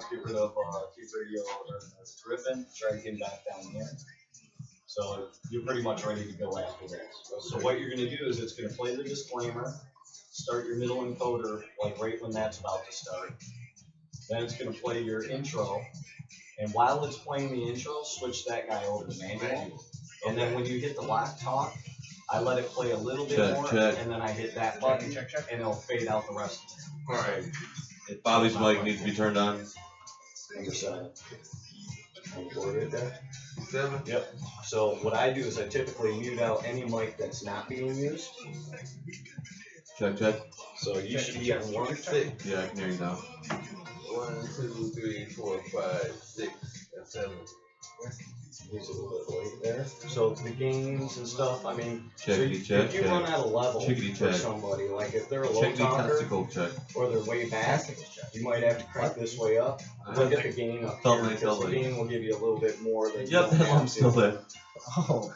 let's get rid of keep radio dripping. Try to get back down here. So you're pretty much ready to go after this. So what you're going to do is it's going to play the disclaimer, start your middle encoder like right when that's about to start. Then it's going to play your intro. And while it's playing the intro, switch that guy over to manual. And then when you hit the lock talk, I let it play a little bit more, and then I hit that button, and it'll fade out the rest of it. All right. Bobby's mic needs to be turned on. Number 7. Right there. 7? Yep. So what I do is I typically mute out any mic that's not being used. Check, check. So you should be on 1. Yeah, I can hear you now. 1, 2, 3, 4, 5, 6, and 7. Use a little bit late there. So the games and stuff, I mean, Checkity so if you run out of level for somebody, like if they're a low talker or they're way back, you might have to crank this way up. Look at the gain up here, because the gain will give you a little bit more than yep, that one's still there. Oh.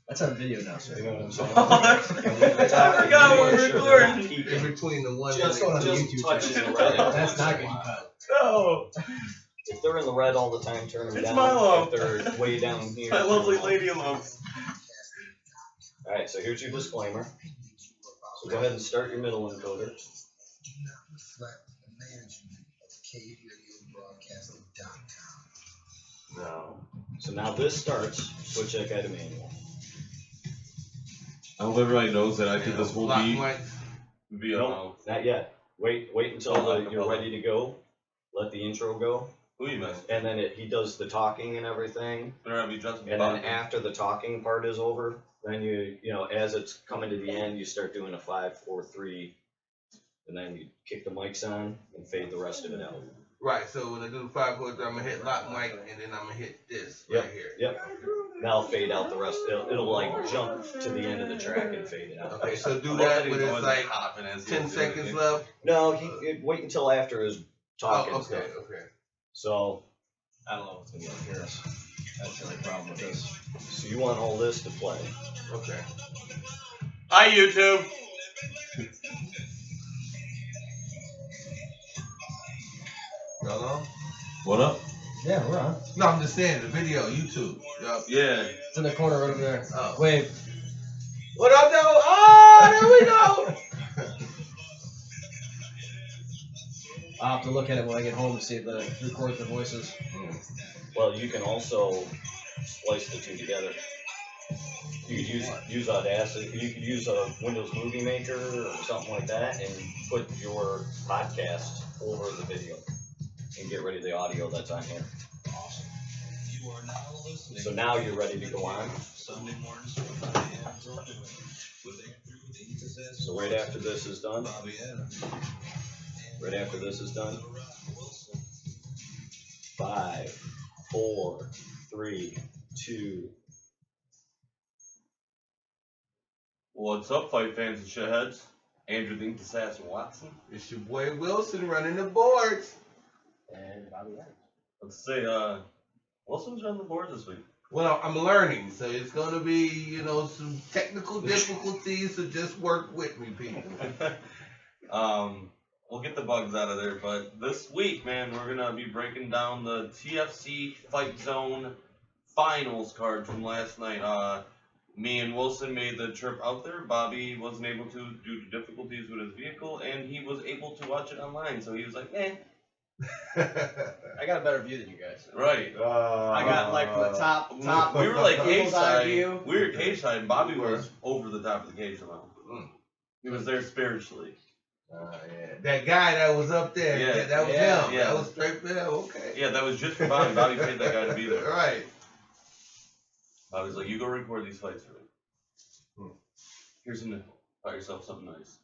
That's on video now, sir. You know what I'm saying? I forgot we're recording. In between the one just and touching the red. That's not getting cut. No. If they're in the red all the time, turn them it's down. My lump. If they're way down here. My lovely lady lumps. Alright, so here's your disclaimer. So go ahead and start your middle encoder. No. So now this starts. Switch that guy to manual. I hope everybody knows that I did this whole beat via nope, not yet. Wait until you're ready to go. Let the intro go. Who you messing? And then he does the talking and everything. And then after the talking part is over, then you know, as it's coming to the end, you start doing a 5, 4, 3, and then you kick the mics on and fade the rest of it out. Right, so when I do the 5, 4, 3, I'm going to hit lock mic, and then I'm going to hit this right here. Yep. Now fade out the rest. It'll like jump to the end of the track and fade it out. Okay, so do that when it's like 10 seconds left? No, wait until after his talking. Oh, okay, okay. So, I don't know what's going to be up here. That's the only problem with this. So you want all this to play. Okay. Hi, YouTube. Y'all on? What up? Yeah, we're on. No, I'm just saying, the video, YouTube. Yup. Yeah. It's in the corner right over there. Oh. Wave. What up, though? Oh, there we go. I'll have to look at it when I get home to see if it records the voices. Well, you can also splice the two together. You could use Audacity. You could use a Windows Movie Maker or something like that, and put your podcast over the video and get rid of the audio that's on here. Awesome. So now you're ready to go on. So right after this is done. Right after this is done. 5, 4, 3, 2. What's up, fight fans and shitheads? Andrew the Assassin Watson. It's your boy Wilson running the boards. And Bobby Adams. Let's say, Wilson's on the board this week. Well, I'm learning, so it's going to be, you know, some technical difficulties, so just work with me, people. We'll get the bugs out of there, but this week, man, we're going to be breaking down the TFC Fight Zone finals card from last night. Me and Wilson made the trip out there. Bobby wasn't able to due to difficulties with his vehicle, and he was able to watch it online, so he was like, eh. I got a better view than you guys. Right. I got like from the top. We were like cage side. View. We were cage side, and Bobby was over the top of the cage somehow. He was there spiritually. Yeah. That guy that was up there, Yeah. that was him. Yeah. That was straight for him. Okay. Yeah, that was just for Bobby. Bobby paid that guy to be there. Right. Bobby's like, you go record these fights for me. Here's a nickel. Buy yourself something nice.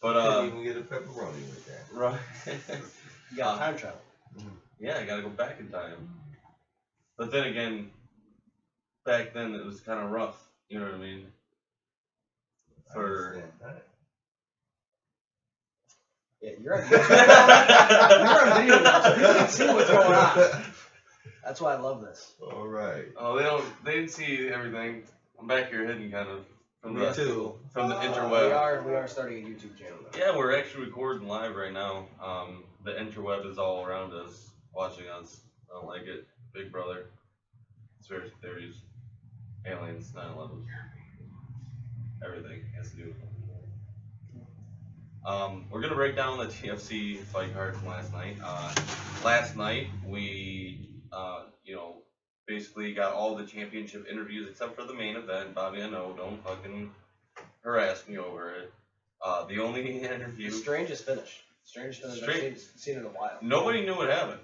But Didn't even get a pepperoni with that. Right. You got time travel. Yeah, I gotta go back in time. But then again, back then it was kind of rough. You know what I mean? Yeah, you're on video. You're on video now, so people can see what's going on. That's why I love this. All right. Oh, they didn't see everything. I'm back here hidden kind of from Me too. From the interweb. We are starting a YouTube channel now. Yeah, we're actually recording live right now. the interweb is all around us, watching us. I don't like it. Big Brother. Conspiracy theories. Aliens, 9/11. Everything has to do with it. We're gonna break down the TFC fight card from last night. Last night we, basically got all the championship interviews except for the main event. Bobby, I know, don't fucking harass me over it. The only interview. The strangest finish. Strangest finish I've seen in a while. Nobody knew what happened.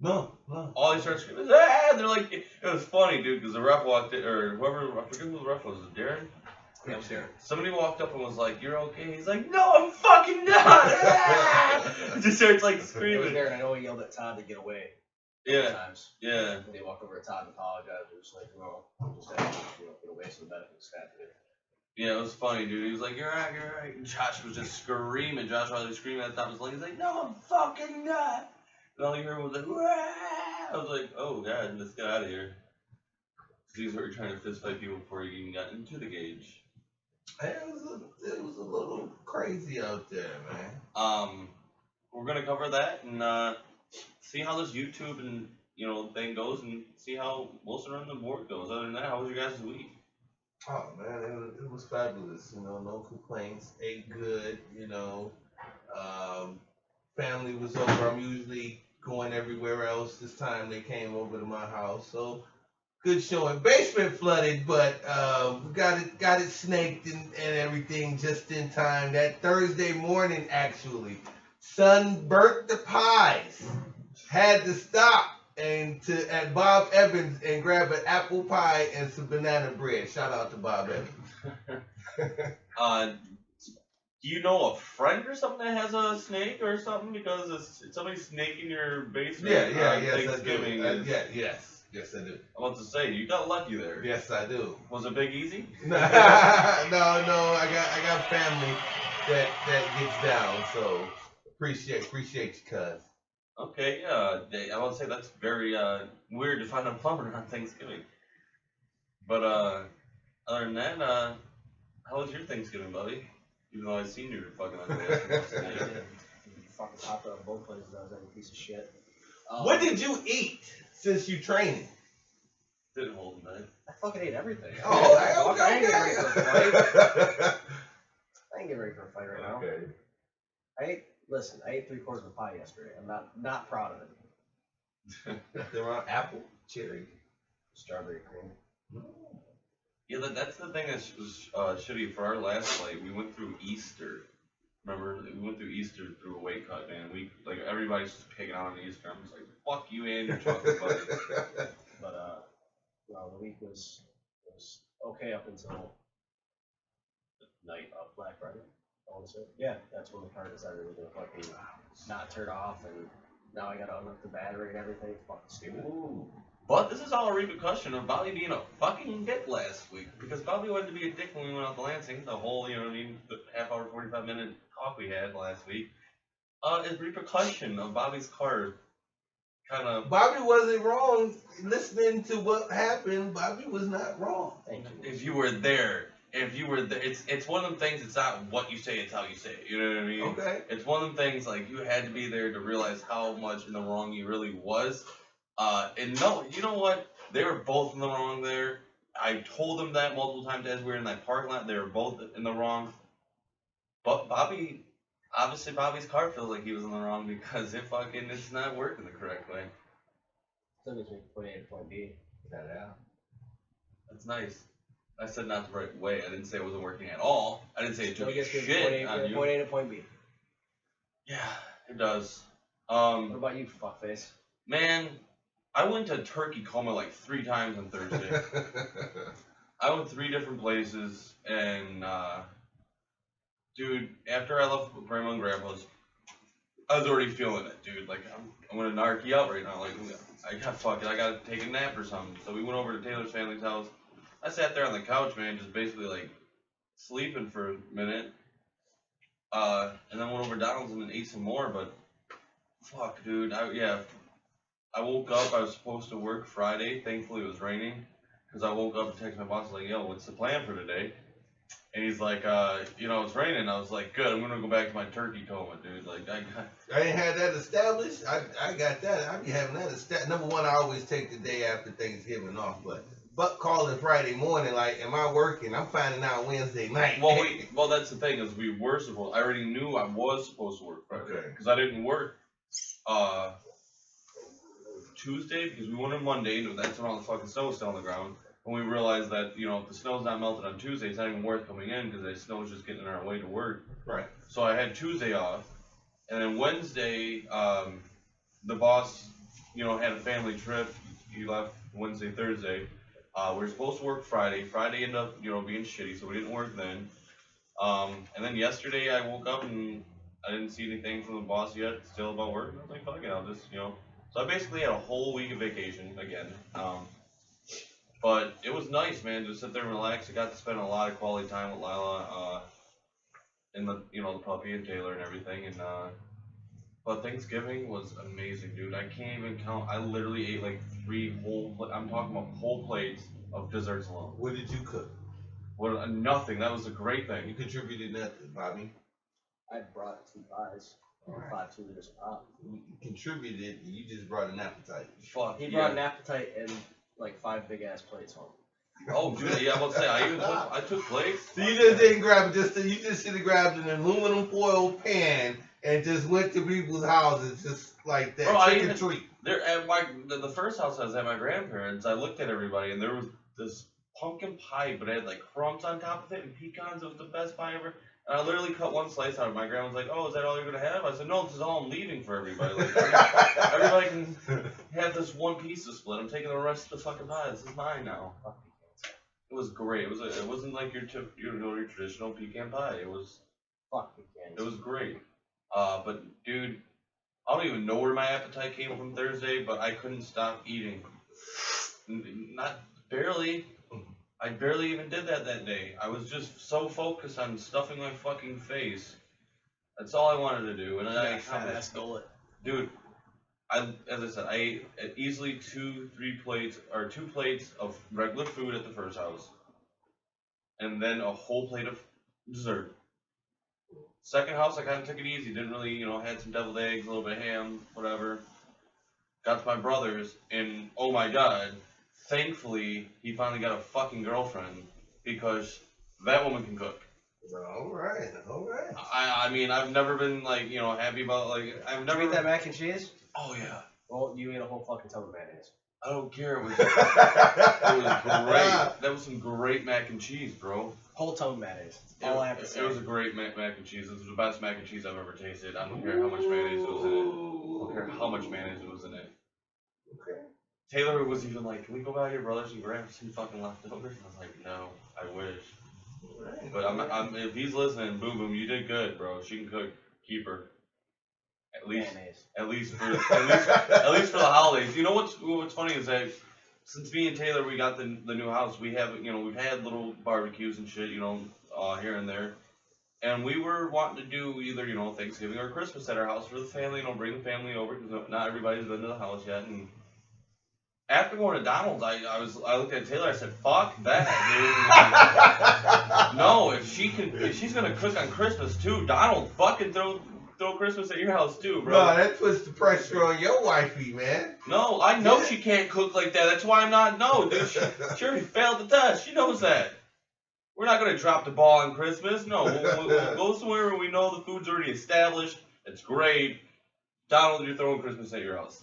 No. All he started screaming, ah! They're like, it was funny, dude, because the ref walked in, or whoever, I forget who the ref was, Darren? Yeah, sure. Somebody walked up and was like, "You're okay?" He's like, "No, I'm fucking not!" Ah! Just starts like It was screaming. there, and I know he yelled at Todd to get away. Yeah, Times. yeah. When they walked over to Todd and apologized, it was like, no, I'm just asking, get away so the benefit of staff. Yeah, it was funny, dude. He was like, "You're right." And Josh was just screaming. Josh was screaming at the top of his lungs. He's like, "No, I'm fucking not!" And all you heard was like, "Wah!" I was like, "Oh god, let's get out of here." These were trying to fist fight people before you even got into the cage. It was a little crazy out there, man. We're gonna cover that and see how this YouTube and thing goes, and see how Wilson on the board goes. Other than that, how was your guys' week? Oh man, it was fabulous. No complaints. Ate good. Family was over. I'm usually going everywhere else. This time they came over to my house, so good showing. Basement flooded, but we got it snaked and everything just in time. That Thursday morning, actually, sun burnt the pies. Had to stop at Bob Evans and grab an apple pie and some banana bread. Shout out to Bob Evans. Do you know a friend or something that has a snake or something? Because it's somebody's snake in your basement. Yes, Thanksgiving. I do. Yes, I do. I want to say you got lucky there. Yes, I do. Was it Big Easy? No, I got family that gets down, so appreciate you, cuz. Okay, yeah. I want to say that's very weird to find a plumber on Thanksgiving. But other than that, how was your Thanksgiving, buddy? Even though I seen you fucking on the last You fucking popped out of both places. I was like a piece of shit. What did you eat since you training? Didn't hold him back. I fucking ate everything. Oh, okay. I ain't getting ready for a fight. I ain't getting ready for a fight right now. Okay. I ate 3/4 of a pie yesterday. I'm not proud of it. They're on apple, cherry, Strawberry cream. Yeah, that's the thing that was shitty for our last fight. We went through Easter. Remember, we went through Easter through a weight cut, man. Everybody's just picking on Easter. I'm just like, fuck you and your chocolate buddy. But the week was okay up until the night of Black Friday. I want to say, yeah, that's when the car decided to fucking not turn off, and now I gotta unhook the battery and everything. It's fucking stupid. Ooh. But this is all a repercussion of Bobby being a fucking dick last week. Because Bobby wanted to be a dick when we went out to Lansing. The whole, the half hour, 45-minute talk we had last week. Is repercussion of Bobby's car kind of. Bobby wasn't wrong. Listening to what happened, Bobby was not wrong. Thank you. If you were there. It's one of them things, it's not what you say, it's how you say it. You know what I mean? Okay. It's one of them things, like, you had to be there to realize how much in the wrong you really was. And no, you know what? They were both in the wrong there. I told them that multiple times as we were in that parking lot. They were both in the wrong. But Bobby's car feels like he was in the wrong because it's not working the correct way. That makes me point A to point B. Yeah. That's nice. I said not the right way. I didn't say it wasn't working at all. I didn't say it took shit on you. Point A to point B. Yeah, it does. What about you, fuckface? Man, I went to Turkey Coma like 3 times on Thursday. I went 3 different places, and dude, after I left Grandma and Grandpa's, I was already feeling it, dude. Like, I'm gonna narc you out right now. Like, I gotta take a nap or something. So we went over to Taylor's family's house. I sat there on the couch, man, just basically like sleeping for a minute. And then went over to Donald's and ate some more, but fuck, dude. I woke up, I was supposed to work Friday. Thankfully it was raining. Because I woke up and texted my boss like, yo, what's the plan for today? And he's like, you know, it's raining. I was like, good. I'm gonna go back to my turkey coma, dude. Like, I ain't had that established. I got that. I be having that established. Number one, I always take the day after Thanksgiving off, but calling Friday morning, like, am I working? I'm finding out Wednesday night. Well, that's the thing is we were supposed. I already knew I was supposed to work Friday because I didn't work Tuesday because we went on Monday. And that's when all the fucking snow was still on the ground. And we realized that, you know, if the snow's not melted on Tuesday, it's not even worth coming in because the snow's just getting in our way to work. Right. So I had Tuesday off, and then Wednesday, the boss, you know, had a family trip. He left Wednesday, Thursday. We were supposed to work Friday. Friday ended up, you know, being shitty, so we didn't work then. And then yesterday I woke up and I didn't see anything from the boss yet, still about work. And I was like, fuck it, I'll just, you know. So I basically had a whole week of vacation again. But it was nice, man, to sit there and relax. I got to spend a lot of quality time with Lila, and the, you know, the puppy and Taylor and everything. And but Thanksgiving was amazing, dude. I can't even count. I literally ate like 3 whole. I'm talking about whole plates of desserts alone. What did you cook? Well, nothing. That was a great thing. You contributed nothing, Bobby. I brought 2 pies. 5 2 liters of pop. You contributed. You just brought an appetite. Fuck. He brought an appetite and like 5 big ass plates home. Oh, dude, yeah, I was say I took plates. So you just didn't grab it. You just should have grabbed an aluminum foil pan and just went to people's houses just like that. Bro, trick or treat. There at the first house I was at my grandparents. I looked at everybody and there was this pumpkin pie, but it had like crumbs on top of it and pecans. It was the best pie ever. And I literally cut one slice out. My grandma was like, "Oh, is that all you're gonna have?" I said, "No, this is all I'm leaving for everybody. Like, everybody can have this one piece to split. I'm taking the rest of the fucking pie. This is mine now." It was great. It wasn't like your traditional pecan pie. It was pecans. It was great. But dude, I don't even know where my appetite came from Thursday, but I couldn't stop eating. Not barely. I barely even did that day. I was just so focused on stuffing my fucking face. That's all I wanted to do, and I accomplished. Dude, as I said, I ate easily 2 plates of regular food at the first house, and then a whole plate of dessert. Second house, I kind of took it easy. Didn't really, you know, had some deviled eggs, a little bit of ham, whatever. Got to my brother's, and oh my god. Thankfully, he finally got a fucking girlfriend because that woman can cook. All right. I mean, I've never been like, you know, happy about like I've never. Did you eat that mac and cheese? Oh yeah. Well, you ate a whole fucking tub of mayonnaise. I don't care. It was great. That was some great mac and cheese, bro. Whole tub of mayonnaise. All I have to say. It was a great mac and cheese. It was the best mac and cheese I've ever tasted. I don't care how much mayonnaise was in it. I don't care how much mayonnaise was in it. Okay. Taylor was even like, "Can we go by your brother's and grab some fucking leftovers?" And I was like, "No, I wish." Right. But I'm if he's listening, Boom Boom, you did good, bro. She can cook. Keep her. At least for the holidays. You know what's funny is that since me and Taylor we got the new house, we have we've had little barbecues and shit, here and there. And we were wanting to do either, Thanksgiving or Christmas at our house for the family, bring the family over because not everybody's been to the house yet. And after going to Donald's, I looked at Taylor. I said, "Fuck that, dude! No, if she's gonna cook on Christmas too, Donald, fucking throw Christmas at your house too, bro." No, that puts the pressure on your wifey, man. No, I know she can't cook like that. That's why I'm not. No, dude, she already failed the test. She knows that. We're not gonna drop the ball on Christmas. No, we'll go somewhere where we know the food's already established. It's great. Donald, you're throwing Christmas at your house.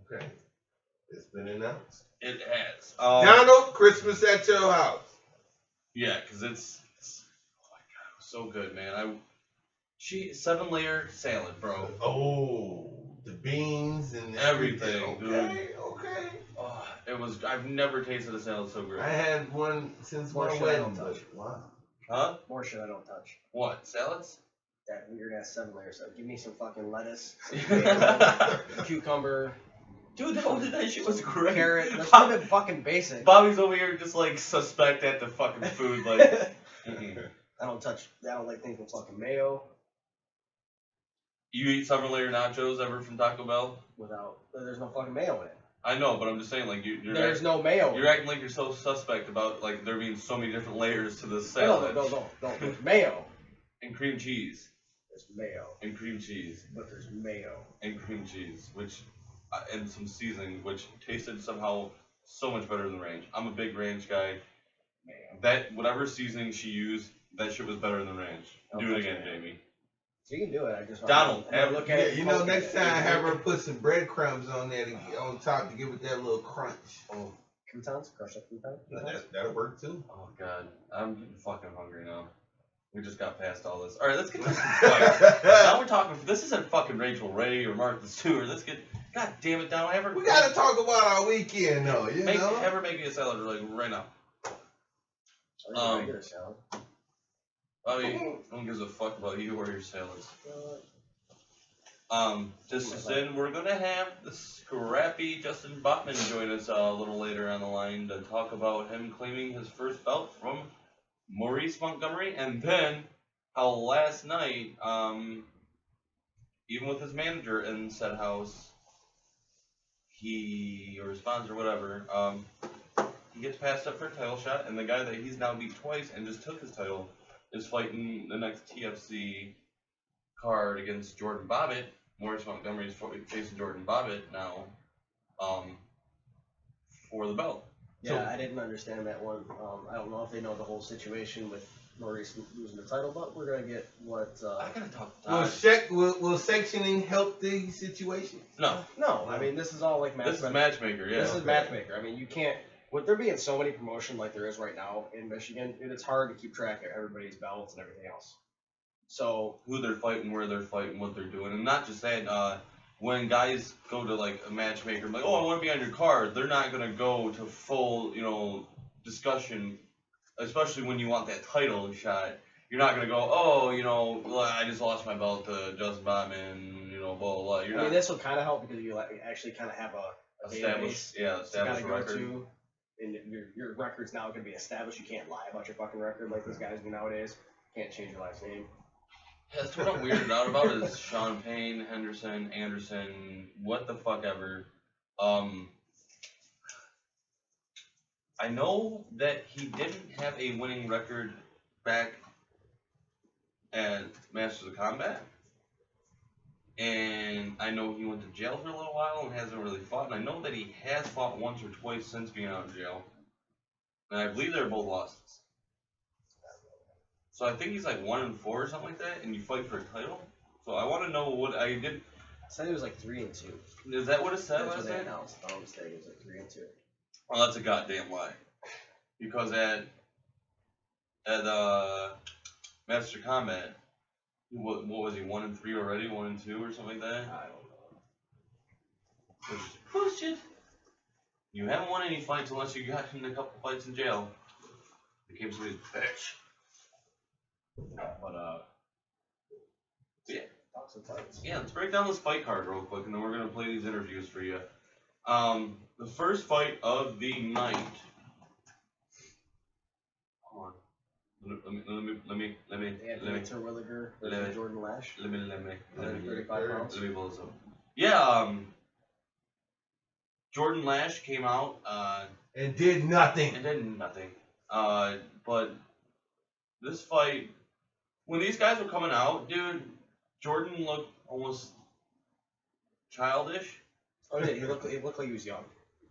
Okay. It's been announced. It has. Donald, Christmas at your house. Yeah, because it's oh my god, it was so good, man. 7-layer salad, bro. Oh, the beans and everything, dude. Okay. Oh, it was. I've never tasted a salad so great. I had one since my wedding. Wow. Huh? More shit I don't touch. What? Salads? That weird ass 7-layer stuff. Give me some fucking lettuce, some bacon, cucumber. Dude, that shit was great. Carrot. That's not even fucking basic. Bobby's over here just like suspect at the fucking food, like. I don't like things with fucking mayo. You eat 7-layer nachos ever from Taco Bell? There's no fucking mayo in it. I know, but I'm just saying, like, There's no mayo. You're acting like you're so suspect about, like, there being so many different layers to this No, salad. no. There's mayo. And cream cheese. There's mayo. And cream cheese. But there's mayo. And cream cheese, which, and some seasoning, which tasted somehow so much better than ranch. I'm a big ranch guy. Mayo. That, whatever seasoning she used, that shit was better than ranch. Do it again, Jamie. So you can do it. I just Donald, look at it. You know, next time have her put some breadcrumbs on there on top to give it that little crunch. Oh, croutons, crush up croutons. That'll work too. oh God, I'm getting fucking hungry now. We just got past all this. All right, let's get to some fights. Now we're talking. This isn't fucking Rachel Ray or Martha Stewart. Let's get. God damn it, Donald. Have her. We gotta talk about our weekend though. You know. Have her make me a salad like right now. Regular salad. Bobby, no one gives a fuck about you or your salads. This is in. We're gonna have the scrappy Justin Botman join us a little later on the line to talk about him claiming his first belt from Maurice Montgomery, and then how last night, even with his manager in said house, or his sponsor, whatever, he gets passed up for a title shot, and the guy that he's now beat twice and just took his title is fighting the next TFC card against Jordan Bobbitt. Maurice Montgomery is facing Jordan Bobbitt now for the belt. Yeah, I didn't understand that one. I don't know if they know the whole situation with Maurice losing the title, but we're gonna get what. I gotta talk to Todd. Will sectioning help the situation? No. I mean, this is all like This is matchmaker, yeah. This is matchmaker. I mean, you can't. With there being so many promotion like there is right now in Michigan, it's hard to keep track of everybody's belts and everything else. So who they're fighting, where they're fighting, what they're doing, and not just that. When guys go to like a matchmaker, like, oh, I want to be on your card, they're not gonna go to full, discussion, especially when you want that title shot. You're not gonna go, oh, I just lost my belt to Justin Botman, blah blah blah. I mean, this will kind of help because you actually kind of have a established to record. go to, and your record's now gonna be established. You can't lie about your fucking record like these guys do nowadays. Can't change your last name. Yeah, that's what I'm weirded out about is Sean Payne, Henderson, Anderson, what the fuck ever. I know that he didn't have a winning record back at Masters of Combat. And I know he went to jail for a little while and hasn't really fought. And I know that he has fought once or twice since being out of jail. And I believe they're both losses. So I think he's like 1-4 or something like that, and you fight for a title. So I want to know what I did. I said it was like 3-2. Is that what it said That's last what they night? announced. If I'm not mistaken, it was like 3-2. Well, that's a goddamn lie. Because at Master Combat, what was he, 1-3 already? 1-2 or something like that? I don't know. Which is bullshit. You haven't won any fights unless you got in a couple fights in jail. Became somebody's bitch. But yeah. Talk some fights. Yeah, let's break down this fight card real quick, and then we're gonna play these interviews for you. The first fight of the night. Hold on. Let me. Anthony Terwilliger versus Jordan Lash. Let me. 135 pounds. Let me pull this up. Yeah. Jordan Lash came out. And did nothing. And did nothing. But this fight, when these guys were coming out, dude, Jordan looked almost childish. Oh yeah, he looked like he was young,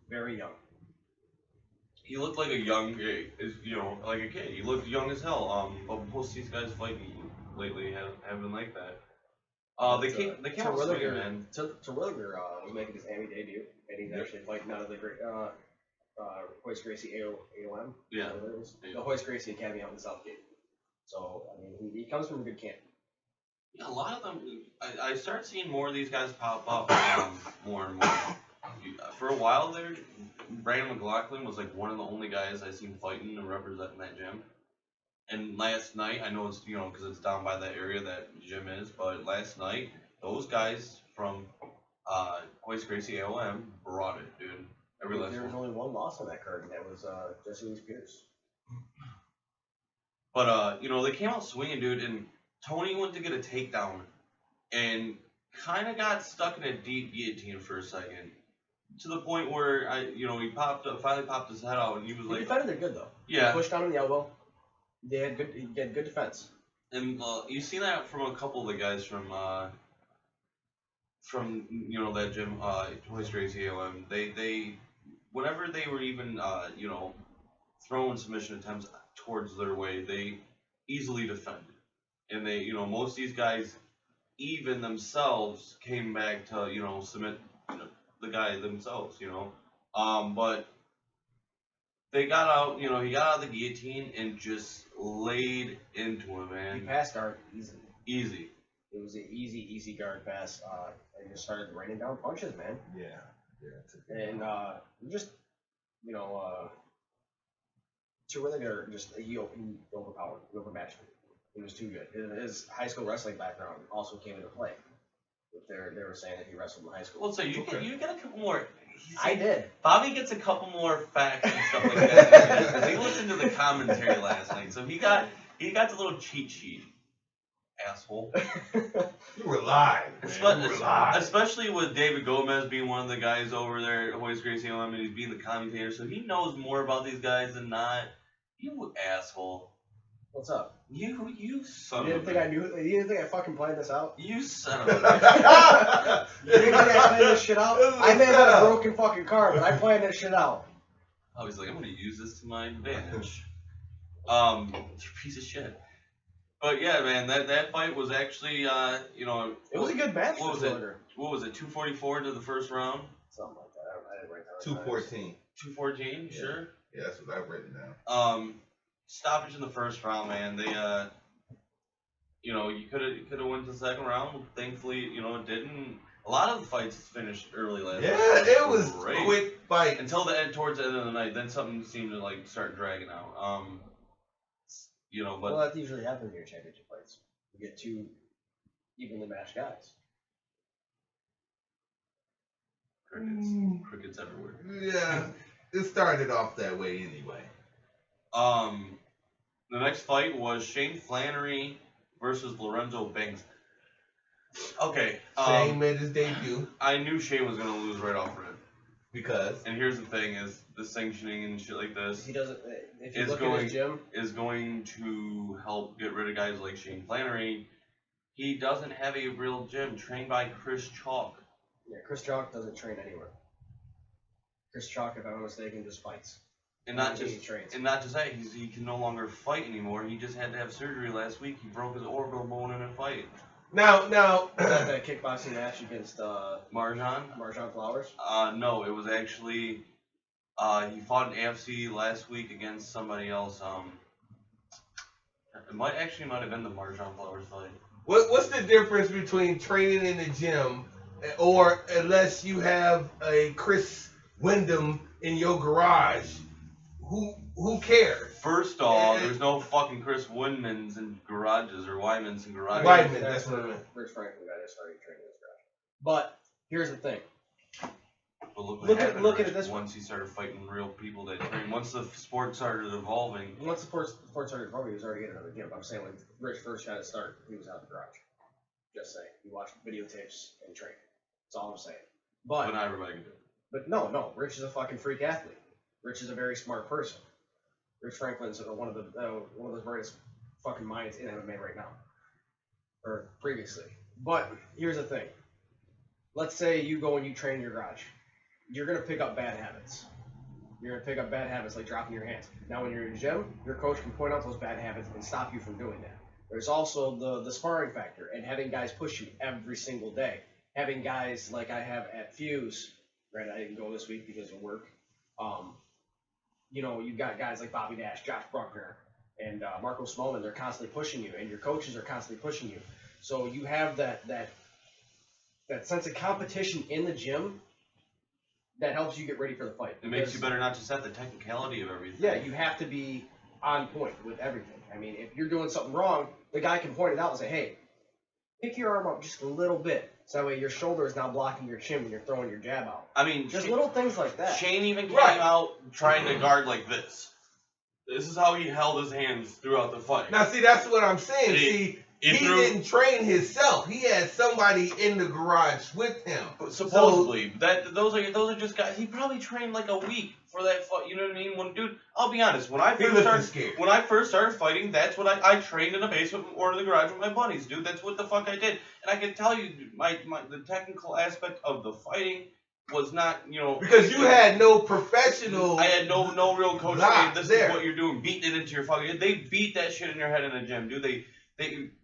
very young. He looked like a young, like a kid. He looked young as hell. But most of these guys fighting lately have been like that. They came out swinging, man. Terwilliger was making his Emmy debut, and he's actually fighting out of the great Hoist Gracie AOM. Yeah. The Hoist Gracie Academy out in Southgate. So I mean, he comes from a good camp. Yeah, a lot of them. I start seeing more of these guys pop up more and more. For a while there, Brandon McLaughlin was like one of the only guys I seen fighting and representing that gym. And last night, I know it's because it's down by that area that gym is, but last night those guys from Hoist Gracie AOM brought it, dude. There was only one loss on that card, and that was Jesse Lee Pierce. But they came out swinging, dude, and Tony went to get a takedown and kind of got stuck in a deep guillotine for a second. to the point where he finally popped his head out, and he was He like, defended it good though. yeah. He pushed down on the elbow. He had good defense. And you've seen that from a couple of the guys from that gym, Hoist Gracie AOM. They whenever they were even throwing submission attempts towards their way, they easily defended. And they most of these guys even themselves came back to submit the guy themselves, but they got out, he got out of the guillotine and just laid into him, man. He passed guard easily. Easy. It was an easy guard pass. And just started raining down punches, man. Yeah. And just to really there, just he overpowered, he overmatched me. He was too good. His high school wrestling background also came into play. They were saying that he wrestled in high school. Well, so you get a couple more. I did. Bobby gets a couple more facts and stuff like that. Because he listened to the commentary last night, so he got the little cheat sheet. Asshole. You were live, man. You were live. Especially with David Gomez being one of the guys over there at Hoist Gracie OM, and he's being the commentator, so he knows more about these guys than not. You asshole. What's up? You son You of a didn't think I knew? You didn't think I fucking planned this out? You son of a You didn't think I planned this shit out? I may have had a broken fucking car, but I planned this shit out. I was like, I'm gonna use this to my advantage. You're a piece of shit. But yeah, man, that fight was actually, it was a good match. What was it? What was it? 244 into the first round. Something like that. I didn't write down. 214. 214, yeah. Sure. Yeah, that's what I've written down. Stoppage in the first round, man. They, you could have went to the second round. Thankfully, it didn't. A lot of the fights finished early last night. Yeah, it was great. Quick fight until the end, towards the end of the night. Then something seemed to like start dragging out. But that usually happens in your championship fights. You get two evenly matched guys. Crickets everywhere. Yeah, it started off that way anyway. The next fight was Shane Flannery versus Lorenzo Banks. Okay. Shane made his debut. I knew Shane was gonna lose right off rip. Because. And here's the thing: is the sanctioning and shit like this. He doesn't. If you look at his gym, is going to help get rid of guys like Shane Flannery. He doesn't have a real gym trained by Chris Chalk. Yeah, Chris Chalk doesn't train anywhere. Chris Chalk, if I'm not mistaken, just fights. And not just that, he can no longer fight anymore. He just had to have surgery last week. He broke his orbital bone in a fight. Now. Was that the kickboxing match against Marjan Flowers? No, it was actually he fought in AFC last week against somebody else. It might have been the Marjan Flowers fight. What's the difference between training in the gym, or unless you have a Chris Wyndham in your garage? Who cares? First off, there's no fucking Chris Wyndmans in garages or Wymans in garages. Wyman, that's what I meant. Rich Franklin got his started training in his garage. But here's the thing. But look at it this way. Once he started fighting real people that train, once the sport started evolving. Once the sport started evolving, he was already in another gym. I'm saying when Rich first got his start, he was out of the garage. Just saying. He watched videotapes and trained. That's all I'm saying. But not everybody can do it. But no. Rich is a fucking freak athlete. Rich is a very smart person. Rich Franklin's one of the brightest fucking minds in MMA right now, or previously. But here's the thing. Let's say you go and you train in your garage. You're gonna pick up bad habits. You're gonna pick up bad habits like dropping your hands. Now, when you're in the gym, your coach can point out those bad habits and stop you from doing that. There's also the sparring factor and having guys push you every single day. Having guys like I have at Fuse. Right, I didn't go this week because of work. You've got guys like Bobby Dash, Josh Bruckner, and Marco Smolin. They're constantly pushing you, and your coaches are constantly pushing you. So you have that sense of competition in the gym that helps you get ready for the fight. It makes you better not just at the technicality of everything. Yeah, you have to be on point with everything. I mean, if you're doing something wrong, the guy can point it out and say, hey, pick your arm up just a little bit. So that way your shoulder is not blocking your chin when you're throwing your jab out. I mean, just little things like that. Shane even came out trying to guard like this. This is how he held his hands throughout the fight. Now, see, that's what I'm saying. See, he didn't train himself. He had somebody in the garage with him. Supposedly, those are just guys. He probably trained like a week for that fight. You know what I mean? Dude, I'll be honest. When I first started fighting, that's what I trained in a basement or in the garage with my buddies, dude. That's what the fuck I did. And I can tell you, the technical aspect of the fighting was not, because you had no professional. I had no real coach saying this is what you're doing, beating it into your fucking. They beat that shit in your head in the gym, dude.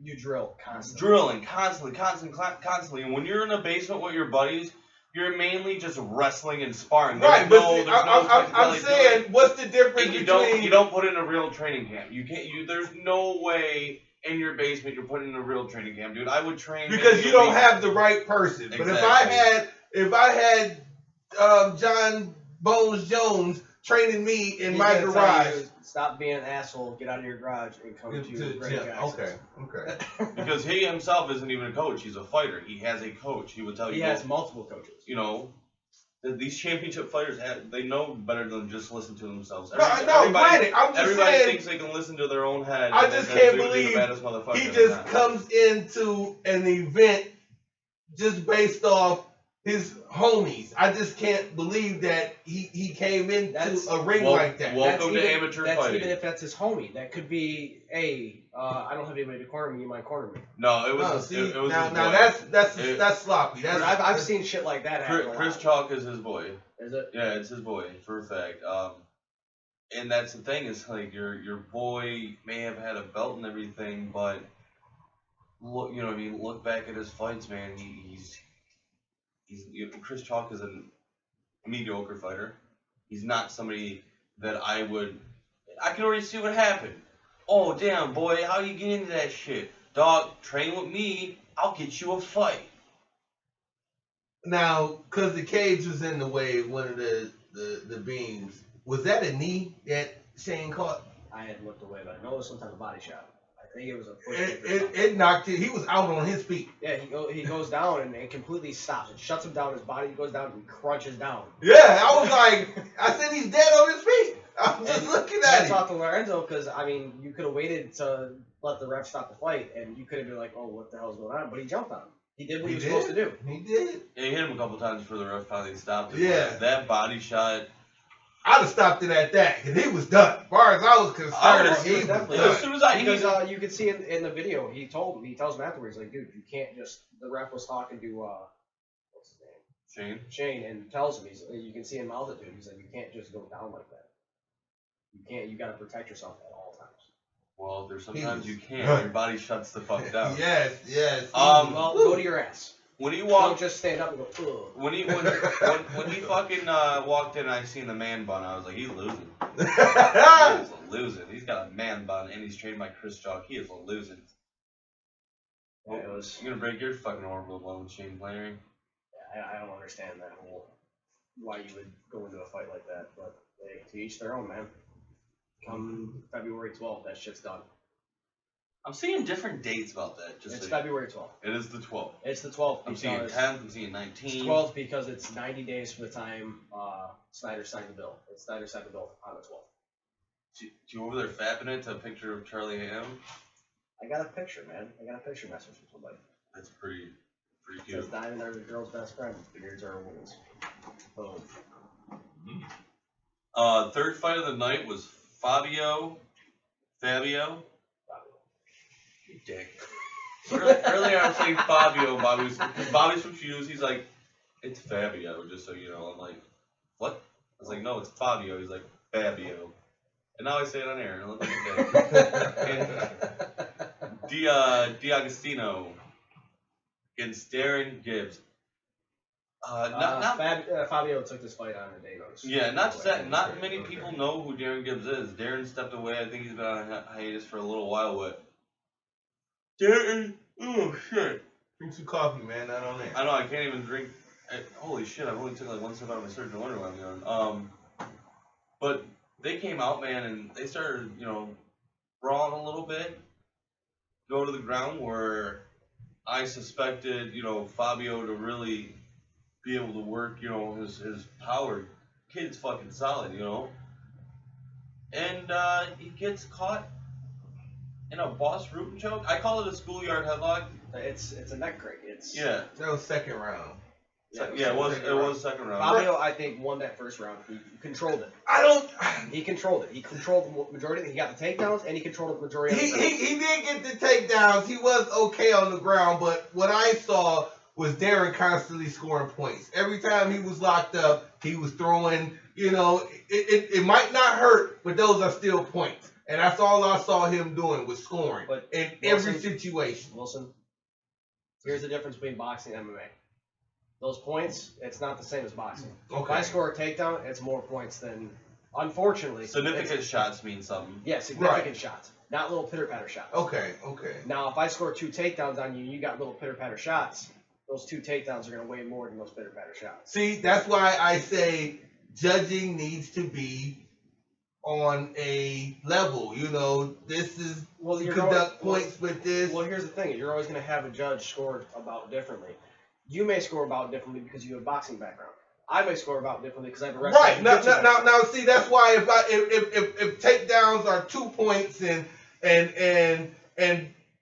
You drill constantly. Drilling constantly. And when you're in a basement with your buddies, you're mainly just wrestling and sparring. Right, but I'm saying, what's the difference between... You don't put in a real training camp. You can't. There's no way in your basement you're putting in a real training camp, dude. I would train... Because you don't have the right person. Exactly. But if I had John Bones Jones training me in my garage... Stop being an asshole, get out of your garage, and come to Greg Jackson. Okay. Because he himself isn't even a coach. He's a fighter. He has a coach. He would tell you. He has multiple coaches. These championship fighters, they know better than just listen to themselves. Granted, I'm just everybody saying, thinks they can listen to their own head. I just can't believe he just comes into an event just based off his homies. I just can't believe that he came into a ring like that. Welcome to amateur fighting. That's even if that's his homie. That could be, hey, I don't have anybody to corner me. You might corner me. No, it was. That's sloppy. I've seen shit like that happen. Chris Chalk is his boy. Is it? Yeah, it's his boy for a fact. And that's the thing is like your boy may have had a belt and everything, but look back at his fights, man. Chris Chalk is a mediocre fighter. He's not somebody that I can already see what happened. Oh, damn, boy, how you get into that shit? Dog, train with me, I'll get you a fight. Now, because the cage was in the way of one of the beams, was that a knee that Shane caught? I hadn't looked away, but I know it was some type of body shot. I think it was a push. It knocked him. He was out on his feet. Yeah, he goes down and it completely stops. It shuts him down. His body goes down and crunches down. Yeah, I was like, I said he's dead on his feet. I'm just looking at him. I talked to Lorenzo because, you could have waited to let the ref stop the fight and you could have been like, oh, what the hell's going on? But he jumped on him. He did what he was supposed to do. He did. Yeah, he hit him a couple times before the ref finally stopped him. Yeah. That body shot... I'd have stopped it at that, because he was done. As far as I was concerned, he was definitely done. As soon as because you could see in the video, he tells him afterwards, like, dude, you can't just. The ref was talking to what's his name? Shane, and tells him you can see him mouth it, dude. He's like, you can't just go down like that. You can't. You got to protect yourself at all times. Well, there's sometimes you can't. Your body shuts the fuck down. Yes. Well, go to your ass. When he walked, don't just stand up and go. Ugh. When he fucking walked in, and I seen the man bun. I was like, he's losing. He's losing. He's got a man bun, and he's trained by Chris Chalk. He is losing. Yeah, you're gonna break your fucking orbital bone with Shane Flannery. Yeah, I don't understand that whole why you would go into a fight like that, but to each their own, man. Come February 12th, that shit's done. I'm seeing different dates about that. It's February 12th. It is the 12th. It's the 12th. I'm seeing 10th. I'm seeing 19th. It's 12th because it's 90 days from the time Snyder signed the bill. It's Snyder signed the bill on the 12th. You over there fapping it to a picture of Charlie Ham? I got a picture, man. I got a picture message from somebody. That's pretty cute. It says diamond are the girl's best friend. Beards are a woman's. Boom. Third fight of the night was Fabio. You dick. Earlier I was saying Fabio. Bobby's confused. He's like, it's Fabio, just so you know. I'm like, what? I was like, no, it's Fabio. He's like, Fabio. And now I say it on air. And I look like a dick. D'Agostino against Darren Gibbs. Fabio took this fight on a day notice. Yeah, not just that. Not many people know who Darren Gibbs is. Darren stepped away. I think he's been on a hiatus for a little while. But Darren, oh shit! Drink some coffee, man. Not on there. I know. I can't even drink. Holy shit! I've only took like one sip out of my surgeon. No wonder why I'm going. But they came out, man, and they started, brawling a little bit. Go to the ground where I suspected, Fabio to really be able to work, his power. Kid's fucking solid, And he gets caught in a boss root and choke. I call it a schoolyard headlock. It's a neck crank. It's Yeah. That was second round. It was second round. Fabio, I think, won that first round. He controlled it. He controlled it. He controlled the majority of it. He got the takedowns, and he controlled the majority of it. He did get the takedowns. He was okay on the ground, but what I saw was Darren constantly scoring points. Every time he was locked up, he was throwing, you know, it might not hurt, but those are still points. And that's all I saw him doing was scoring in every situation. Wilson, here's the difference between boxing and MMA. Those points, it's not the same as boxing. Okay. If I score a takedown, it's more points than, unfortunately. Significant shots mean something. Yeah, significant shots. Not little pitter-patter shots. Okay. Now, if I score 2 takedowns on you, you got little pitter-patter shots, those 2 takedowns are going to weigh more than those pitter-patter shots. See, that's why I say judging needs to be on a level. You know, this is, you conduct points with this. Well, here's the thing. You're always going to have a judge score about differently. You may score about differently because you have a boxing background. I may score about differently because I have a wrestling background. Right. Now, see, that's why if takedowns are 2 points and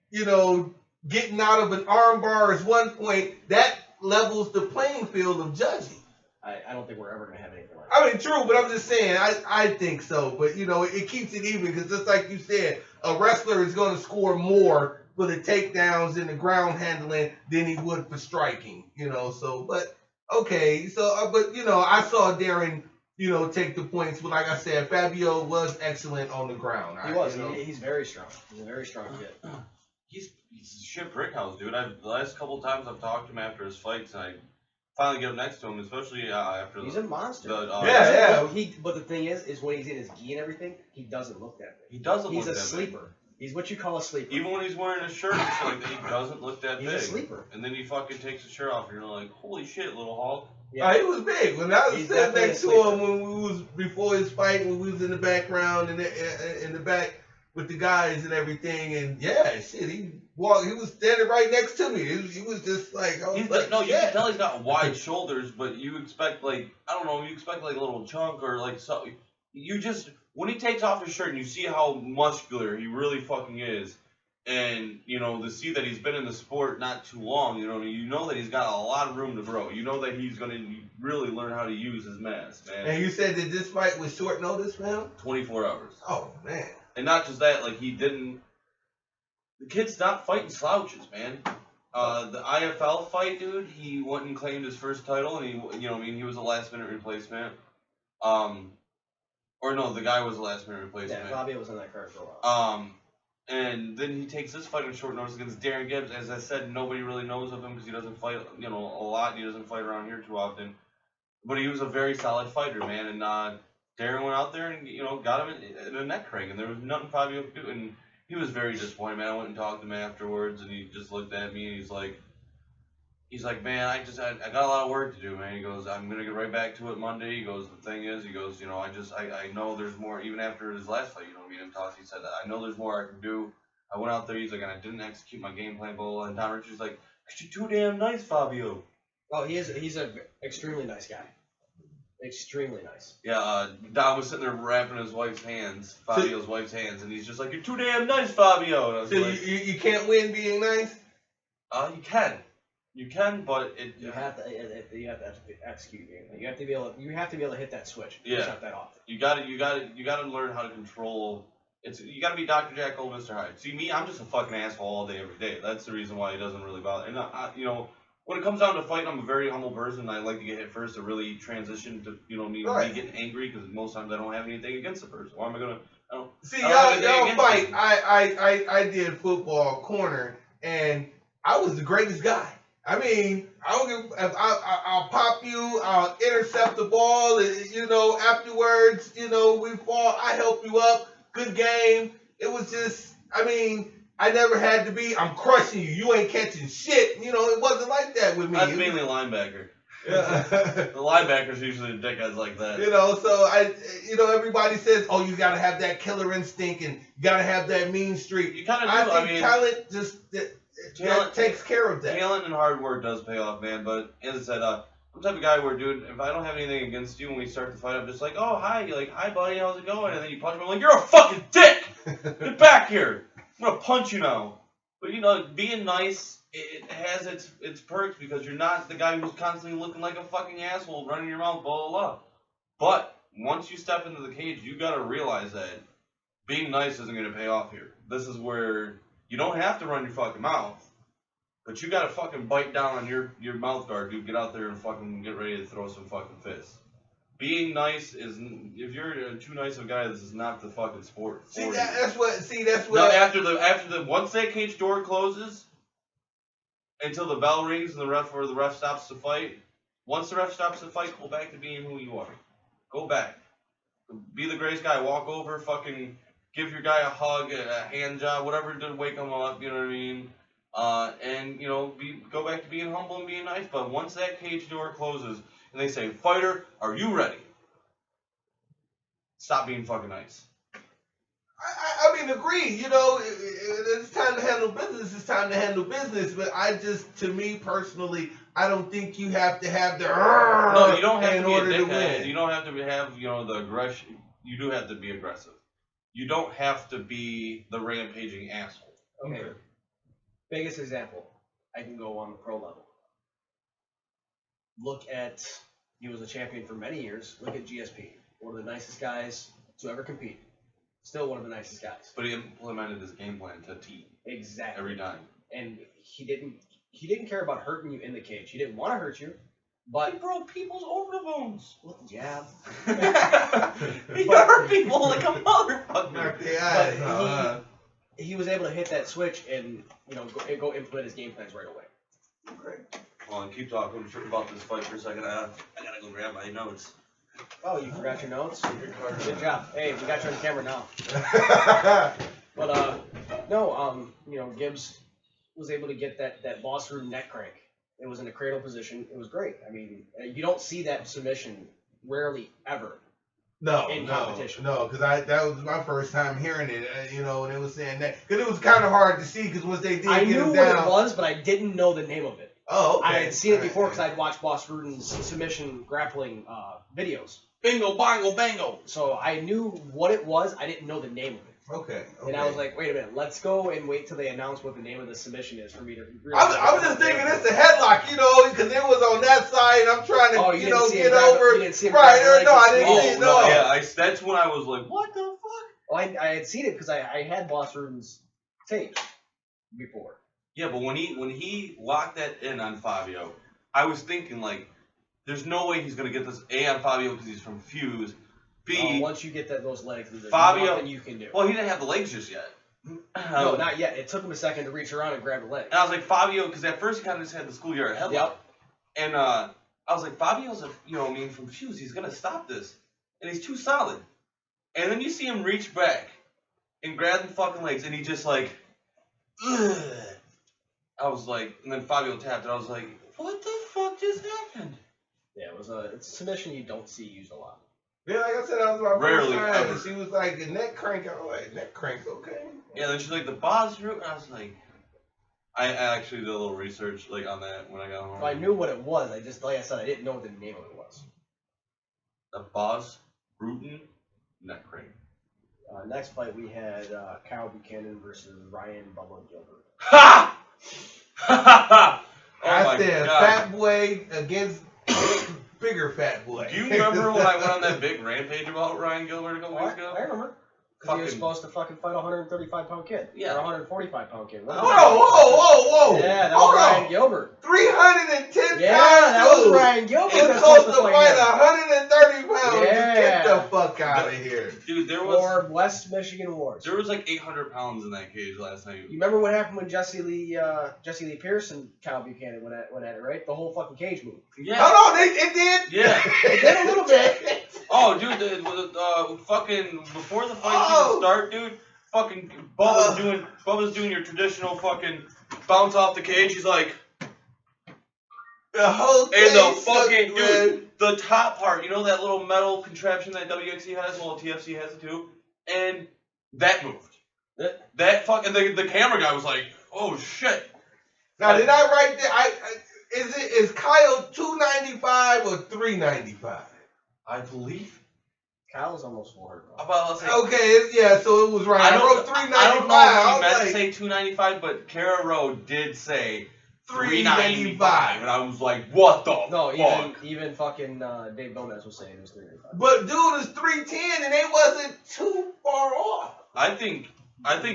you know, getting out of an armbar is 1 point, that levels the playing field of judging. I don't think we're ever going to have anything like that. I mean, true, but I'm just saying, I think so. But, you know, it keeps it even because just like you said, a wrestler is going to score more for the takedowns and the ground handling than he would for striking, you know. So, but, okay. So, but, you know, I saw Darren, you know, take the points. But like I said, Fabio was excellent on the ground. He was. You know? He's very strong. He's a very strong kid. He's a shit brick house, dude. The last couple times I've talked to him after his fights, and I finally get up next to him, especially after he's a monster. But the thing is when he's in his gi and everything, he doesn't look that big. He doesn't look that big. He's a sleeper. He's what you call a sleeper. Even when he's wearing a shirt and shit like that, he doesn't look that big. He's a sleeper. And then he fucking takes his shirt off, and you're like, holy shit, little Hulk. Yeah, he was big. When I was sitting next to him when we was before his fight, when we was in the background and in the back with the guys and everything, and yeah, shit, he was standing right next to me. He was just like, you can tell he's got wide shoulders, but you expect you expect like a little chunk or like something. You just, when he takes off his shirt and you see how muscular he really fucking is, and you know, to see that he's been in the sport not too long, you know that he's got a lot of room to grow. You know that he's gonna really learn how to use his mass, man. And you said that this fight was short notice, man? 24 hours. Oh man. And not just that, like the kid's not fighting slouches, man. The IFL fight, dude, he went and claimed his first title, and he was a last minute replacement. Or no, the guy was a last minute replacement. Yeah, Fabio was on that card for a while. And then he takes this fight on short notice against Darren Gibbs. As I said, nobody really knows of him because he doesn't fight, a lot, and he doesn't fight around here too often. But he was a very solid fighter, man, and Darren went out there and, got him in a neck crank, and there was nothing Fabio could do, and he was very disappointed, man. I went and talked to him afterwards, and he just looked at me, and he's like, man, I got a lot of work to do, man. He goes, I'm gonna get right back to it Monday. He goes, the thing is, I know there's more. Even after his last fight, me and him talked. He said, I know there's more I can do. I went out there. He's like, and I didn't execute my game plan, blah. And Tom Richards like, 'cause you're too damn nice, Fabio. Oh, he's an extremely nice guy. Extremely nice. Yeah, Don was sitting there wrapping his wife's hands, Fabio's wife's hands, and he's just like, you're too damn nice, Fabio. And I was so like, you can't win being nice? You can. You can, but you have to execute. You have to be able to hit that switch. Yeah. Shut that off. You got to learn how to control. You got to be Dr. Jekyll and Mr. Hyde. See me, I'm just a fucking asshole all day, every day. That's the reason why it doesn't really bother. And when it comes down to fighting, I'm a very humble person. I like to get hit first to really transition to me getting angry because most times I don't have anything against the person. Why am I gonna? Y'all fight. I did football corner and I was the greatest guy. I mean, I don't give. I'll pop you. I'll intercept the ball. Afterwards, we fall. I help you up. Good game. It was just. I mean, I never had to be. I'm crushing you. You ain't catching shit. It wasn't like that with me. That's mainly a linebacker. The linebackers usually dickheads like that. So everybody says, oh, you gotta have that killer instinct and you gotta have that mean streak. You kind of do. I think talent just. Talent takes care of that. Talent and hard work does pay off, man. But as I said, I'm the type of guy where, dude, if I don't have anything against you when we start the fight, I'm just like, oh, hi. You're like, hi, buddy, how's it going? And then you punch me, I'm like, you're a fucking dick! Get back here! I'm gonna punch you now. But you know, being nice, it has its perks because you're not the guy who's constantly looking like a fucking asshole, running your mouth, blah blah blah. But once you step into the cage, you gotta realize that being nice isn't gonna pay off here. This is where you don't have to run your fucking mouth, but you gotta fucking bite down on your mouth guard, dude. Get out there and fucking get ready to throw some fucking fists. Being nice is, if you're too nice of a guy, this is not the fucking sport. That's what. Now, after the once that cage door closes, until the bell rings and the ref stops the fight. Once the ref stops the fight, go back to being who you are. Go back. Be the greatest guy. Walk over, fucking give your guy a hug, a hand job, whatever to wake him up. You know what I mean? And you know, go back to being humble and being nice. But once that cage door closes and they say, "Fighter, are you ready?" Stop being fucking nice. I mean, agree. You know, it's time to handle business. It's time to handle business. But to me personally, I don't think you have to have the. No, you don't have in to be order a to dickhead. win. You don't have to have the aggression. You do have to be aggressive. You don't have to be the rampaging asshole. Okay. Biggest example. I can go on the pro level. Look at, he was a champion for many years. Look at GSP. One of the nicest guys to ever compete. Still one of the nicest guys. But he implemented his game plan to a T. Exactly. Every time. And he didn't care about hurting you in the cage. He didn't want to hurt you. But He broke people's overbones. with the jab. He hurt people like a motherfucker. Knock their eyes out, He was able to hit that switch and go implement his game plans right away. Great. Hold on, keep talking about this fight for a second. I gotta go grab my notes. Oh, you forgot your notes? Good job. Hey, we got you on camera now. But Gibbs was able to get that boss room neck crank. It was in a cradle position. It was great. I mean, you don't see that submission rarely ever. In competition. No, because that was my first time hearing it. And it was saying that because it was kind of hard to see because once they did I get knew him what down, it was, but I didn't know the name of it. Oh, okay. I had seen it before because I'd watched Boss Ruden's submission grappling videos. Bingo, bongo, bango. So I knew what it was. I didn't know the name of it. Okay. And I was like, wait a minute, let's go and wait till they announce what the name of the submission is for me to I was just thinking it's a headlock, because it was on that side. And I'm trying to, get over. You didn't see him right? grab No, I the didn't legs see and it. No. Yeah, that's when I was like, what the fuck? Well, I had seen it because I had Boss Ruden's tape before. Yeah, but when he locked that in on Fabio, I was thinking like, there's no way he's gonna get this A on Fabio because he's from Fuse. B, once you get those legs, there's Fabio, nothing you can do. Well, he didn't have the legs just yet. No, not yet. It took him a second to reach around and grab the leg. And I was like, Fabio, because at first he kind of just had the schoolyard headlock. Yep. And I was like, Fabio's from Fuse, he's gonna stop this, and he's too solid. And then you see him reach back and grab the fucking legs, and he just like, ugh. I was like, and then Fabio tapped it. I was like, what the fuck just happened? Yeah, it's a submission you don't see used a lot. Yeah, like I said, that was my Rarely, first time. ever. And she was like, the neck crank. I was like, neck crank's okay. Yeah, then she's like, the boss route, and I was like, I actually did a little research like on that when I got home. So I knew what it was. I just, like I said, I didn't know what the name of it was. The boss Bruton neck crank. Next fight we had Kyle Buchanan versus Ryan Bubba Gilbert. Ha! Ha! Oh I my said, God. fat boy against bigger fat boy. Do you remember when I went on that big rampage about Ryan Gilbert a couple weeks ago? I remember. Because he was supposed to fucking fight a 135-pound kid. Yeah. Or a 145-pound kid. Whoa. Yeah, that Hold was on. Ryan Gilbert. 310 pounds. Yeah, that was Ryan Gilbert. He's that's supposed to fight fight him. 130 pounds. Yeah. Get the fuck out of here. Dude, there was Or West Michigan Wars. there was like 800 pounds in that cage last night. You remember what happened when Jesse Lee Pierce and Kyle Buchanan went at it, right? The whole fucking cage moved. Yeah. Oh no, it did. Yeah. It did a little bit. Oh, dude, fucking before the fight even start, dude, fucking Bubba's doing your traditional fucking bounce off the cage. He's like, The whole and the thing fucking sucked, man. dude, the top part, you know that little metal contraption that WXC has, well TFC has it too, and that moved. That fucking the camera guy was like, oh shit. Now did I write that? Is Kyle 295 or 395? I believe Kyle's almost 400 pounds. About to say, Okay, yeah, so it was right. I wrote 395. I don't know if he I meant was to like, say 295, but Kara Rowe did say 395. 395, and I was like, what the No, fuck? even fucking Dave Gomez was saying it was 395. But dude is 310, and they wasn't too far off. I think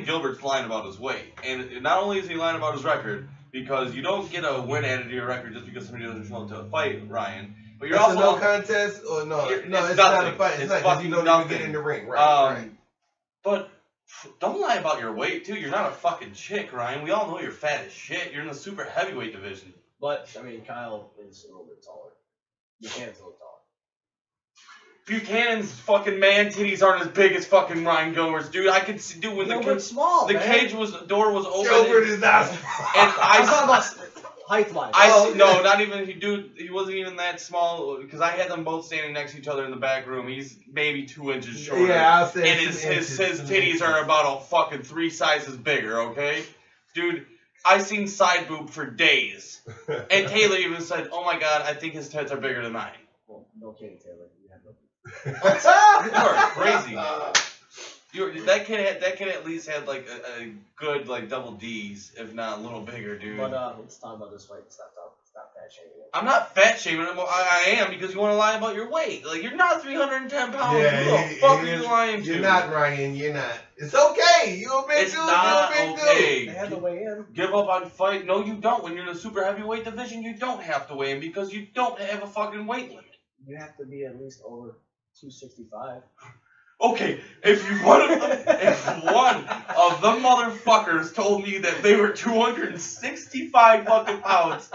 Gilbert's lying about his weight, and not only is he lying about his record, because you don't get a win added to your record just because somebody doesn't show up to a fight, Ryan. But you're That's also a no contest, or no? It's No, it's nothing. not a fight. It's It's not because fucking you don't even nothing. get in the ring, right? But don't lie about your weight too. You're not a fucking chick, Ryan. We all know you're fat as shit. You're in the super heavyweight division. But, I mean, Kyle is a little bit taller. Buchanan's a little taller. Buchanan's fucking man titties aren't as big as fucking Ryan Gilbert's, dude. I could see, dude, when Gilbert's small, the man. cage was, the door was open. Gilbert is not. And I'm talking about height-wise. No, not even, he wasn't even that small, because I had them both standing next to each other in the back room. He's maybe 2 inches shorter. Yeah, I'll say. And his titties are about a fucking 3 sizes bigger, okay? Dude, I seen side boob for days. And Taylor even said, oh my god, I think his tits are bigger than mine. Well, no kidding, Taylor. You have no. You are crazy, man. That kid at least had like a good like double D's, if not a little bigger, dude. But let's talk about this fight. Stop fat shaming it. I'm not fat shaming him. I am because you want to lie about your weight. Like you're not 310 pounds. Yeah, Who the fuck are you lying to? You're not, Ryan. You're not. It's okay. You a big It's dude. not You a big okay. dude. They had to weigh in. Give up on fight. No, you don't. When you're in the super heavyweight division, you don't have to weigh in because you don't have a fucking weight limit. You have to be at least over 265. Okay, if one of the motherfuckers told me that they were 265 fucking pounds,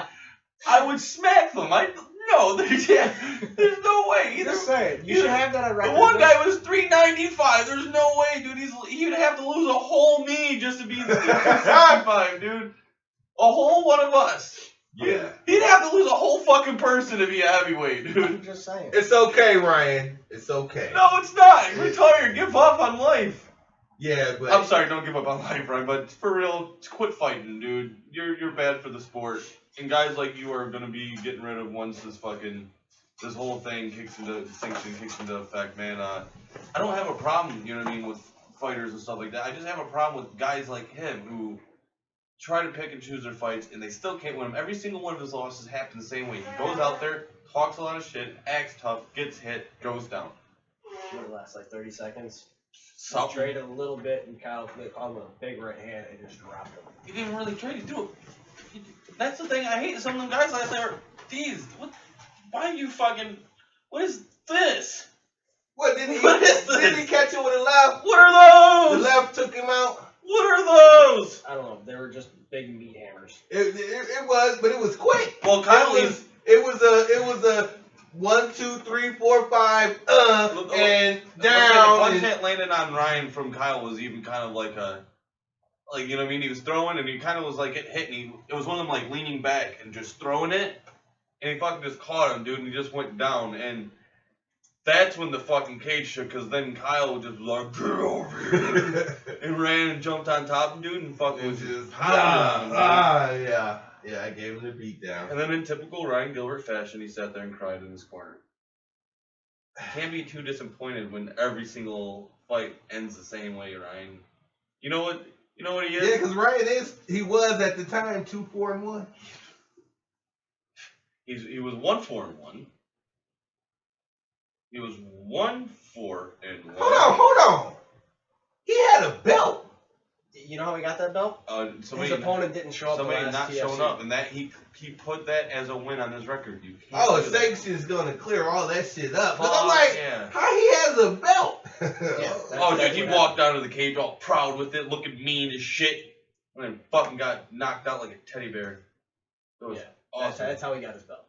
I would smack them. No, there's no way. Just saying, you should have that on record. The one guy was 395. There's no way, dude. He'd have to lose a whole knee just to be 265, dude. A whole one of us. Yeah. He'd have to lose a whole fucking person to be a heavyweight, dude. I'm just saying. It's okay, Ryan. It's okay. No, it's not. You're retired. Give up on life. Yeah, but I'm sorry, don't give up on life, Ryan, but for real, quit fighting, dude. You're bad for the sport. And guys like you are gonna be getting rid of once this whole thing kicks into effect, man. I don't have a problem, you know what I mean, with fighters and stuff like that. I just have a problem with guys like him who try to pick and choose their fights and they still can't win them. Every single one of his losses happen the same way. He goes out there, talks a lot of shit, acts tough, gets hit, goes down. It lasts like 30 seconds. Something. Traded a little bit, and Kyle called him a big right hand and just dropped him. He didn't really trade it, dude. That's the thing I hate. Some of them guys like that are, geez, why are you fucking, what is this? what did he? What is this? Did he catch it with a left? What are those? The left took him out. What are those? I don't know. They were just big meat hammers. It was, but it was quick. Well, Kyle It was a 1, 2, 3, 4, 5, and down. The punch that landed on Ryan from Kyle was even kind of like you know what I mean? He was throwing and he kind of was like getting hit, and it was one of them like leaning back and just throwing it, and he fucking just caught him, dude, and he just went down, and that's when the fucking cage shook, because then Kyle just was like, get over here, and ran and jumped on top of him, dude, and fucking was just pounding on him, dude. Yeah, I gave him the beat down. And then in typical Ryan Gilbert fashion, he sat there and cried in his corner. You can't be too disappointed when every single fight ends the same way, Ryan. You know what he is? Yeah, because Ryan he was at the time 2-4-1. He was 1-4-1. He was 1-4-1. Hold on. He had a belt. You know how he got that belt? His opponent didn't show up. Somebody the last not TFC. showing up, and that he put that as a win on his record. You can't Oh, do that. sanction's gonna clear all that shit up. But Fuck, I'm like, yeah. how he has a belt? Oh, dude, he walked out of the cage all proud with it, looking mean as shit, and then fucking got knocked out like a teddy bear. It was awesome. That's how he got his belt.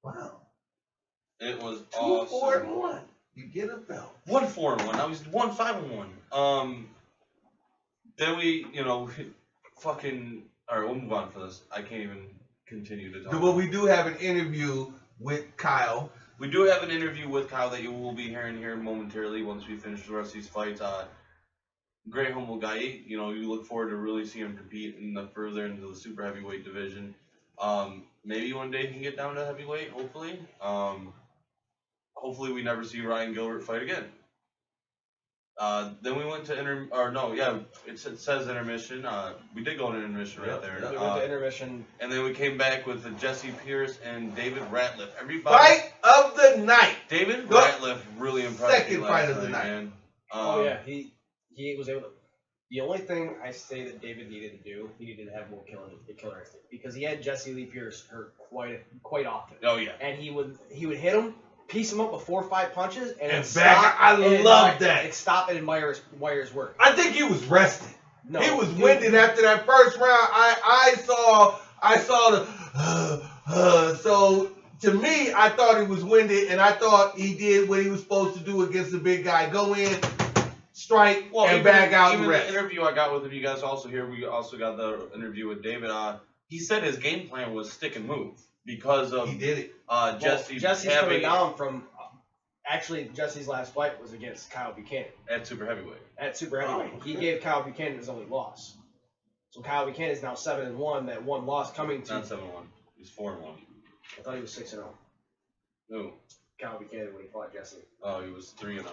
Wow. It was 2-4-1. You get a belt. 1-4-1. Now he's 1-5-1. Then we, fucking. All right, we'll move on for this. I can't even continue to talk. But we do have an interview with Kyle. We do have an interview with Kyle that you will be hearing here momentarily once we finish the rest of these fights. Great humble guy. You look forward to really seeing him compete further into the super heavyweight division. Maybe one day he can get down to heavyweight, hopefully. hopefully we never see Ryan Gilbert fight again. Then we went to it says intermission. We did go into intermission right there. We went to intermission. And then we came back with the Jesse Pierce and David Ratliff. Everybody. Fight of the night. David Ratliff really impressed me Second last fight of the night, night. man. Yeah, he was able to. The only thing I say that David needed to do, he needed to have more killer instinct, because he had Jesse Lee Pierce hurt quite often. Oh yeah. And he would hit him, piece him up with 4 or 5 punches, and And then back. stop. I love that. And stop and admire his work. I think he was rested. No, he was winded after that first round. I saw the so to me, I thought he was winded, and I thought he did what he was supposed to do against the big guy. Go in, strike, and back out and rest. The interview I got with him, you guys also hear, we also got the interview with David. He said his game plan was stick and move because of He did it. Jesse's coming down from. Actually, Jesse's last fight was against Kyle Buchanan. At super heavyweight. At super heavyweight. He gave Kyle Buchanan his only loss. So Kyle Buchanan is now 7-1. That one loss coming to. Not 7-1. He's 4-1. I thought he was 6-0. No. Kyle Buchanan when he fought Jesse. Oh, he was 3-0.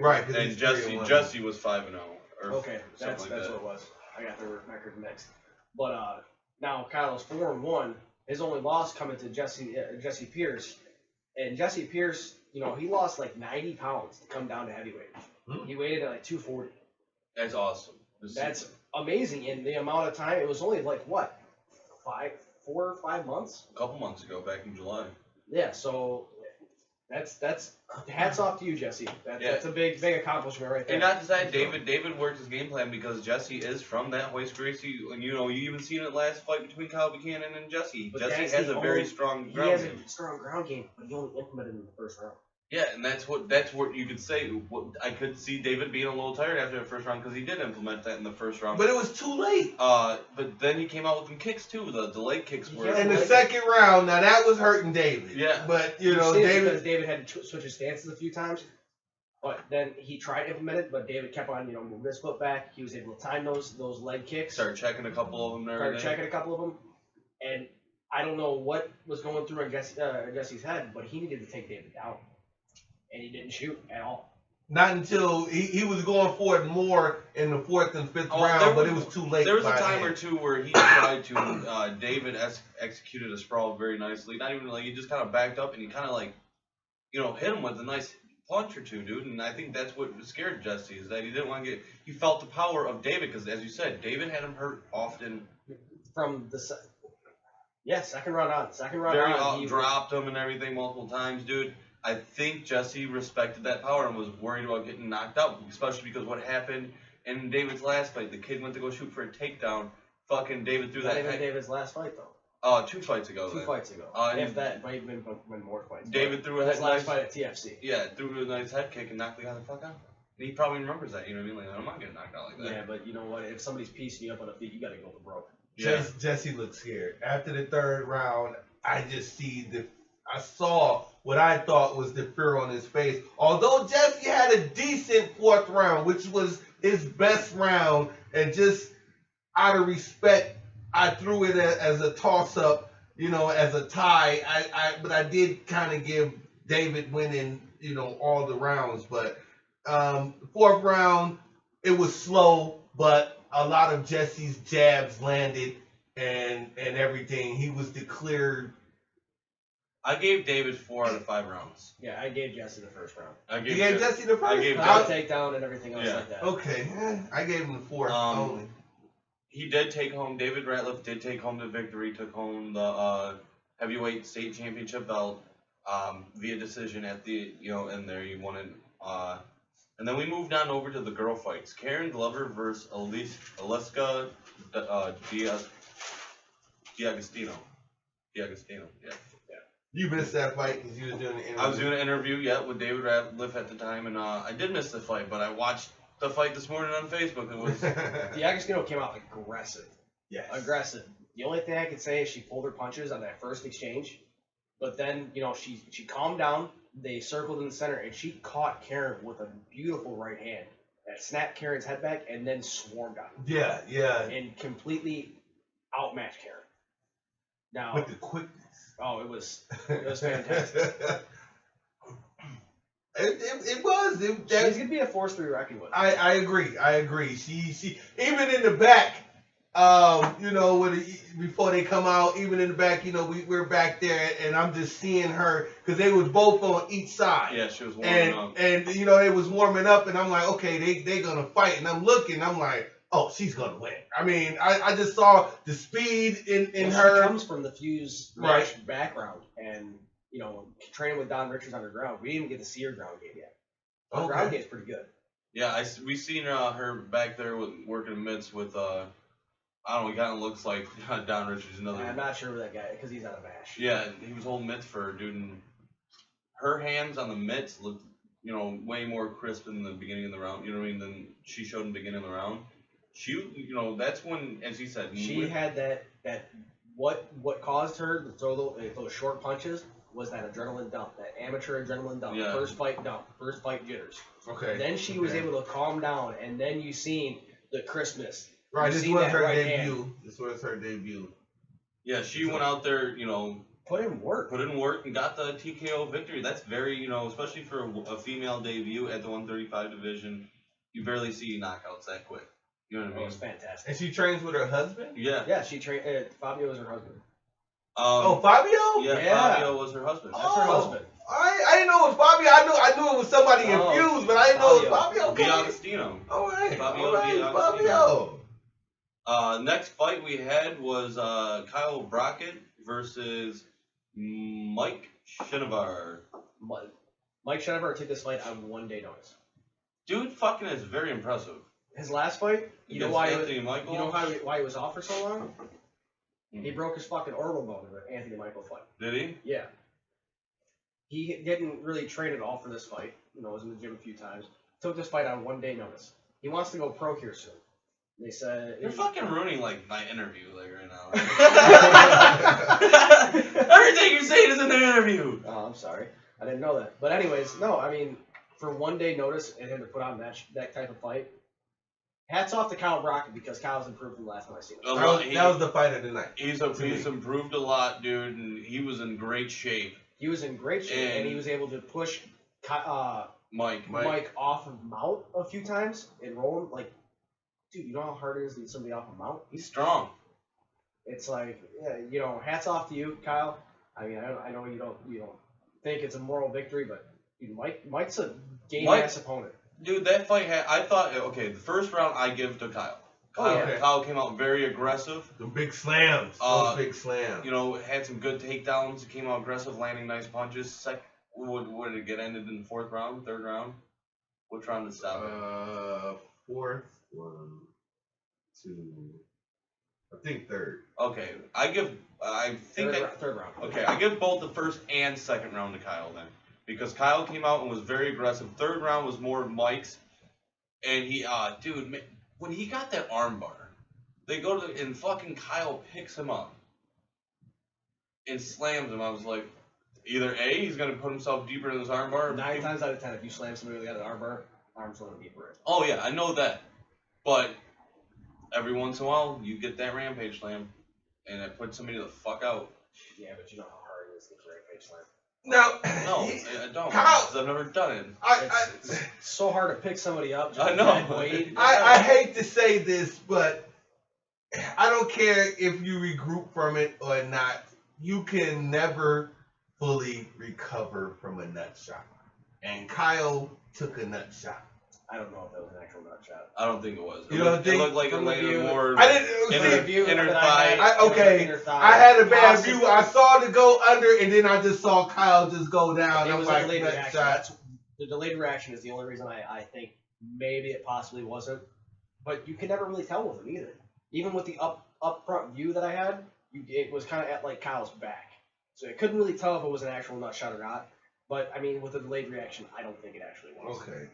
Right. And Jesse was 5-0. Okay, that's what it was. I got the record mixed. But now Kyle's 4-1. His only loss coming to Jesse Pierce, and Jesse Pierce, he lost like 90 pounds to come down to heavyweight. He weighed at like 240. That's awesome. That's amazing in the amount of time. It was only like what, 4 or 5 months? A couple months ago, back in July. Yeah, so that's hats off to you, Jesse. That's a big accomplishment right there. And not to say David worked his game plan because Jesse is from that Hoist Gracie, and you even seen it last fight between Kyle Buchanan and Jesse. But Jesse has a very strong ground game. He has a strong ground game, but he only implemented it in the first round. Yeah, and that's what you could say. I could see David being a little tired after the first round because he did implement that in the first round. But it was too late. But then he came out with some kicks too. The leg kicks were. In the second round, now that was hurting David. Yeah. But because David had to switch his stances a few times. But then he tried to implement it, but David kept on, moving his foot back. He was able to time those leg kicks. Started checking a couple of them there. And I don't know what was going through in Jesse's head, but he needed to take David down. And he didn't shoot at all. Not until he was going for it more in the 4th and 5th round, but it was too late. There was a time or two where he tried to. David executed a sprawl very nicely. Not even he just kind of backed up and he kind of hit him with a nice punch or two, dude. And I think that's what scared Jesse, is that he didn't want to get. He felt the power of David because, as you said, David had him hurt often. From the second round on. He dropped him and everything multiple times, dude. I think Jesse respected that power and was worried about getting knocked out, especially because what happened in David's last fight. The kid went to go shoot for a takedown. Fucking David threw that. Not even David's last fight though. 2 fights ago. 2 fights ago. If that might have been more fights. David threw a his last fight at TFC. Yeah, threw a nice head kick and knocked the guy the fuck out. And he probably remembers that. You know what I mean? Like, I'm not getting knocked out like that. Yeah, but you know what? If somebody's piecing you up on the feet, you got to go for broke. Yeah. Jesse looked scared. After the 3rd round, I saw what I thought was the fear on his face. Although Jesse had a decent 4th round, which was his best round, and just out of respect, I threw it as a toss-up, as a tie. But I did kind of give David winning, all the rounds. But 4th round, it was slow, but a lot of Jesse's jabs landed and everything. He was declared. I gave David 4 out of 5 rounds. Yeah, I gave Jesse the first round. You gave Jesse the first? I gave takedown and everything else like that. Okay, I gave him the 4 only. He did take home. David Ratliff did take home the victory. Took home the heavyweight state championship belt via decision at the in there. He won it. And then we moved on over to the girl fights. Karen Glover versus Aliska D'Agostino. Yeah. You missed that fight because you was doing the interview. I was doing an interview, with David Ratliff at the time, and I did miss the fight, but I watched the fight this morning on Facebook. It was D'Agostino came out aggressive. Yes. Aggressive. The only thing I could say is she pulled her punches on that first exchange, but then she calmed down. They circled in the center, and she caught Karen with a beautiful right hand that snapped Karen's head back and then swarmed on her. Yeah. And completely outmatched Karen. Now with the quickness. Oh, it was fantastic. It was. She's gonna be a force to be reckoned with. I agree. She even in the back, you know, before they come out, even in the back, you know, we're back there, and I'm just seeing her because they was both on each side. Yeah, she was warming up. And you know, they was warming up, and I'm like, okay, they gonna fight, and I'm looking, I'm like, oh, she's gonna win. I mean, I just saw the speed in her. She comes from the Fuse match background, and you know, training with Don Richards on the ground. We didn't even get to see her ground game yet. Her ground game's pretty good. Yeah, we seen her back there working mitts with I don't know. He kind of looks like Don Richards. I'm not sure that guy because he's not a match. Yeah, he was holding mitts for her, dude. And her hands on the mitts looked, you know, way more crisp in the beginning of the round. You know what I mean? Than she showed in the beginning of the round. She, you know, that's when, as he said, she had that. What caused her to throw those short punches was that adrenaline dump, that amateur adrenaline dump, Yeah. first fight dump, first fight jitters. Okay. Then she was able to calm down, and then you seen the crispness. Right, this seen was that her right debut. hand. This was her debut. Yeah, she went out there, you know, Put in work. and got the TKO victory. That's very, you know, especially for a female debut at the 135 division, you barely see knockouts that quick. You know what I It mean? was fantastic. And she trains with her husband? Yeah. Yeah, she trained. Fabio was her husband. Fabio? Yeah, Fabio was her husband. That's her husband. I didn't know it was Fabio. I knew it was somebody infused, but I didn't know it was Fabio. Okay. D'Agostino. All right. Fabio Fabio. Next fight we had was Kyle Brockett versus Mike Shinovar. Mike Shinovar took this fight on 1 day notice. Dude fucking is very impressive. His last fight, you know Against why? Anthony Michael? You know why he was off for so long? Hmm. He broke his fucking orbital bone in the Anthony Michael fight. Did he? Yeah. He didn't really train at all for this fight. You know, was in the gym a few times. Took this fight on 1 day notice. He wants to go pro here soon. They said You're fucking ruining like my interview like right now. Everything you're saying is in the interview. Oh, I'm sorry. I didn't know that. But anyways, no, I mean, for 1 day notice and him to put on that type of fight, hats off to Kyle Brockett because Kyle's improved from the last time I seen him. That was the fight of the night. He's improved a lot, dude, and he was in great shape. He was in great shape, and he was able to push Mike off of mount a few times and roll him. Like, dude, you know how hard it is to get somebody off a mount? He's strong. It's like, yeah, you know, hats off to you, Kyle. I mean, I know you don't think it's a moral victory, but dude, Mike's a game-ass opponent. Dude, that fight I thought, okay, the first round I give to Kyle. Kyle came out very aggressive. The big slams. Big slams. You know, had some good takedowns. Came out aggressive, landing nice punches. What did it get ended in the fourth round, third round? Which round did it stop it? Fourth, 1, 2, I think third. Okay, third round. Okay, I give both the first and second round to Kyle then. Because Kyle came out and was very aggressive. Third round was more Mike's. And he, dude, when he got that armbar, they go to, and fucking Kyle picks him up and slams him. I was like, either A, he's going to put himself deeper in this armbar. 9 times out of 10, if you slam somebody with an armbar, arm's a little deeper in. Oh, yeah, I know that. But every once in a while, you get that rampage slam, and it puts somebody the fuck out. Yeah, but you know how hard it is to get a rampage slam. No, I don't. Kyle, Because I've never done it. It's so hard to pick somebody up. Just I know. I hate to say this, but I don't care if you regroup from it or not. You can never fully recover from a nut shot. And Kyle took a nut shot. I don't know if that was an actual nut shot. I don't think it was. You don't think? It looked like it landed more I didn't see inner thigh. I had a bad view. I saw it go under, and then I just saw Kyle just go down. It I'm was like, a delayed nut reaction. shot. The delayed reaction is the only reason I think maybe it possibly wasn't. But you can never really tell with him either. Even with the up front view that I had, it was kind of at like Kyle's back. So I couldn't really tell if it was an actual nut shot or not. But, I mean, with the delayed reaction, I don't think it actually was. Okay.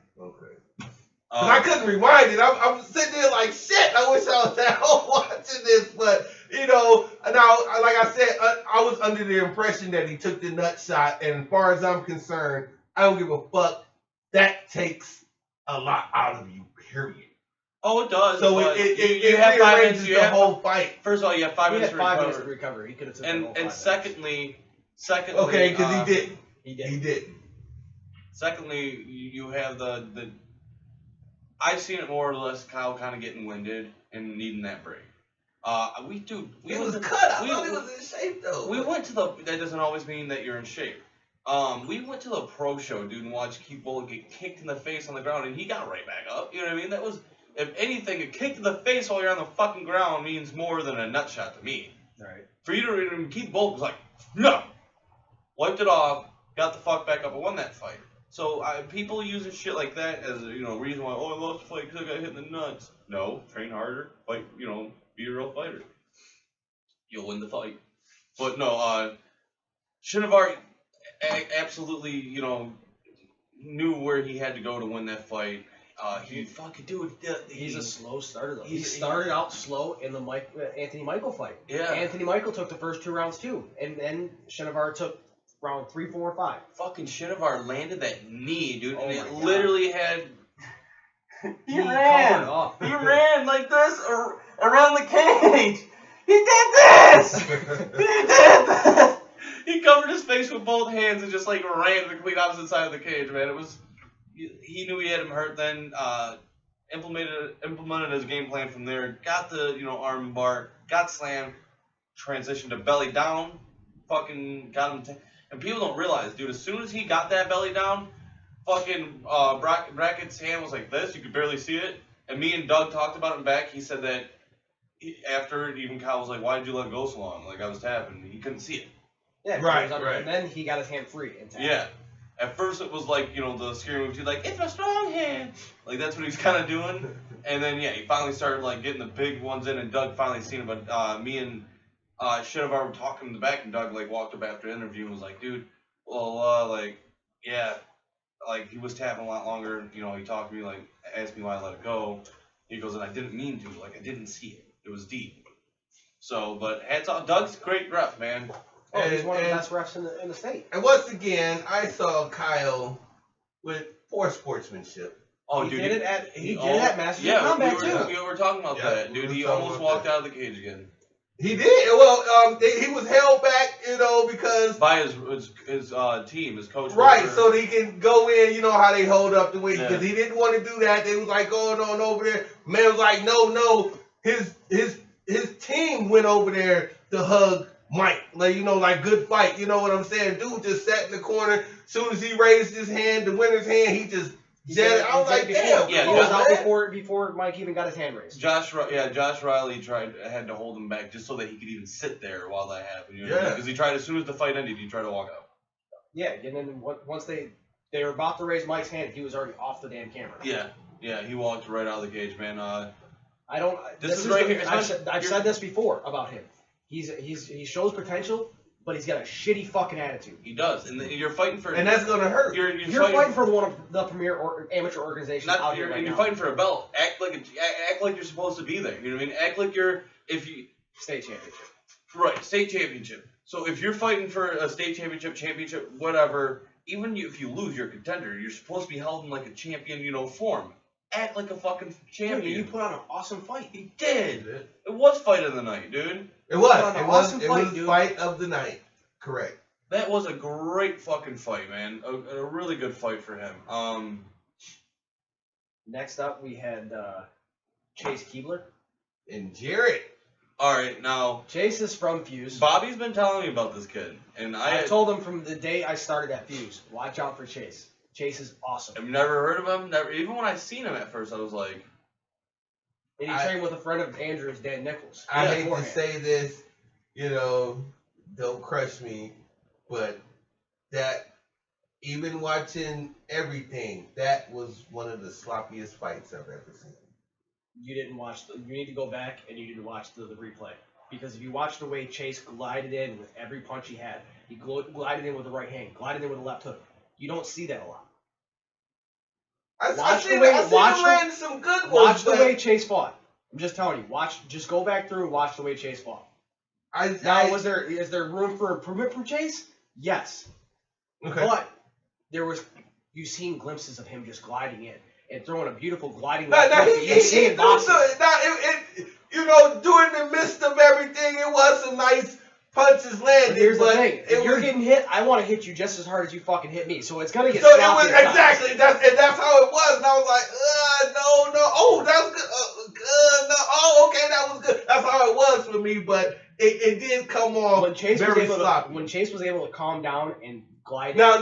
I couldn't rewind it. I'm sitting there like, shit, I wish I was at home watching this. But, you know, now, like I said, I was under the impression that he took the nut shot. And as far as I'm concerned, I don't give a fuck. That takes a lot out of you, period. Oh, it does. So it have 5 minutes. The whole fight. First of all, you have 5 minutes. He had 5 minutes to recover. He could have took and the whole 5 secondly, okay, because he didn't. He did. He didn't. Secondly, you have the I've seen it more or less. Kyle kind of getting winded and needing that break. He was cut. I thought he was in shape though. We went to the. That doesn't always mean that you're in shape. We went to the pro show, dude, and watched Keith Bullock get kicked in the face on the ground, and he got right back up. You know what I mean? That was, if anything, a kick to the face while you're on the fucking ground means more than a nut shot to me. Right. For you to, Keith Bullock was like, no, wiped it off, got the fuck back up, and won that fight. So people using shit like that as a reason why, I lost the fight because I got hit in the nuts. No, train harder, fight, be a real fighter. You'll win the fight. But no, Shinovari absolutely, knew where he had to go to win that fight. He fucking dude. He's a slow starter though. He started out slow in the Anthony Michael fight. Yeah. Anthony Michael took the first 2 rounds too, and then Shinovari took round 3, 4, 5. Fucking Shinovar landed that knee, dude, and it God. literally had. He ran. He ran like this around the cage. He did this. He did this. He covered his face with both hands and just ran to the complete opposite side of the cage, man. It was. He knew he had him hurt. Then implemented his game plan from there. Got the arm bar. Got slammed. Transitioned to belly down. Fucking got him. And people don't realize, dude. As soon as he got that belly down, fucking Brackett's hand was like this. You could barely see it. And me and Doug talked about it back. He said that after even Kyle was like, "Why did you let go so long?" Like I was tapping. He couldn't see it. Yeah, right. And then he got his hand free and tapped. Yeah. At first it was like, the scary move too, like, it's my strong hand. Like that's what he's kind of doing. And then he finally started getting the big ones in, and Doug finally seen it. But me and Shinovar were talking in the back, and Doug walked up after the interview and was like, dude, well, yeah, he was tapping a lot longer. He talked to me, asked me why I let it go. He goes, and I didn't mean to, I didn't see it. It was deep. So, but hats off, Doug's a great ref, man. Oh, he's one of the best refs in the state. And once again, I saw Kyle with poor sportsmanship. Oh, he dude, did it at Masters of Combat too. We were talking about that, dude. He almost walked out of the cage again. He did. Well, he was held back, because by his team, his coach. Right, so he can go in. You know how they hold up the weight, because Yeah. he didn't want to do that. They was going on over there. Man was like, no. His team went over there to hug Mike, good fight. You know what I'm saying? Dude just sat in the corner. As soon as he raised his hand, the winner's hand, he just jetted. I was like, damn. Yeah, he was out before Mike even got his hand raised. Josh Riley had to hold him back just so that he could even sit there while that happened. Because he tried, as soon as the fight ended, he tried to walk out. Yeah, and then once they were about to raise Mike's hand, he was already off the damn camera. Yeah, he walked right out of the cage, man. I don't. This is right here. I've said this before about him. He shows potential, but he's got a shitty fucking attitude. He does, and you're fighting for. And that's gonna hurt. You're fighting for one of the premier amateur organizations out here right now. You're fighting for a belt. Act like you're supposed to be there. You know what I mean? Act like state championship. Right, state championship. So if you're fighting for a state championship, whatever, even if you lose, you're a contender. You're supposed to be held in a champion, form. Act like a fucking champion. Dude, you put on an awesome fight. He did. It was fight of the night, dude. It was fight of the night. Correct. That was a great fucking fight, man. A really good fight for him. Next up, we had Chase Keebler and Jarrett. All right, now Chase is from Fuse. Bobby's been telling me about this kid, and I told him from the day I started at Fuse, watch out for Chase. Chase is awesome. I've never heard of him. Never, even when I seen him at first, I was like. And he trained with a friend of Andrew's, Dan Nichols. I hate to say this, don't crush me, but that, even watching everything, that was one of the sloppiest fights I've ever seen. You didn't watch. You need to go back and you need to watch the replay, because if you watch the way Chase glided in with every punch he had, he glided in with the right hand, glided in with the left hook. You don't see that a lot. I see him land some good ones. Watch the way Chase fought. I'm just telling you. Just go back through and watch the way Chase fought. Is there room for improvement from Chase? Yes. Okay. But you've seen glimpses of him just gliding in and throwing a beautiful gliding. During the midst of everything, it was some nice punches landed. But here's the but thing: if you're getting hit, I want to hit you just as hard as you fucking hit me. So it's gonna get. So it sloppy was at times. exactly that's how it was, and I was like, no, oh, that's good, no, oh, okay, that was good. That's how it was for me, but it did come off when Chase very was able sloppy. when Chase was able to calm down and glide. Now,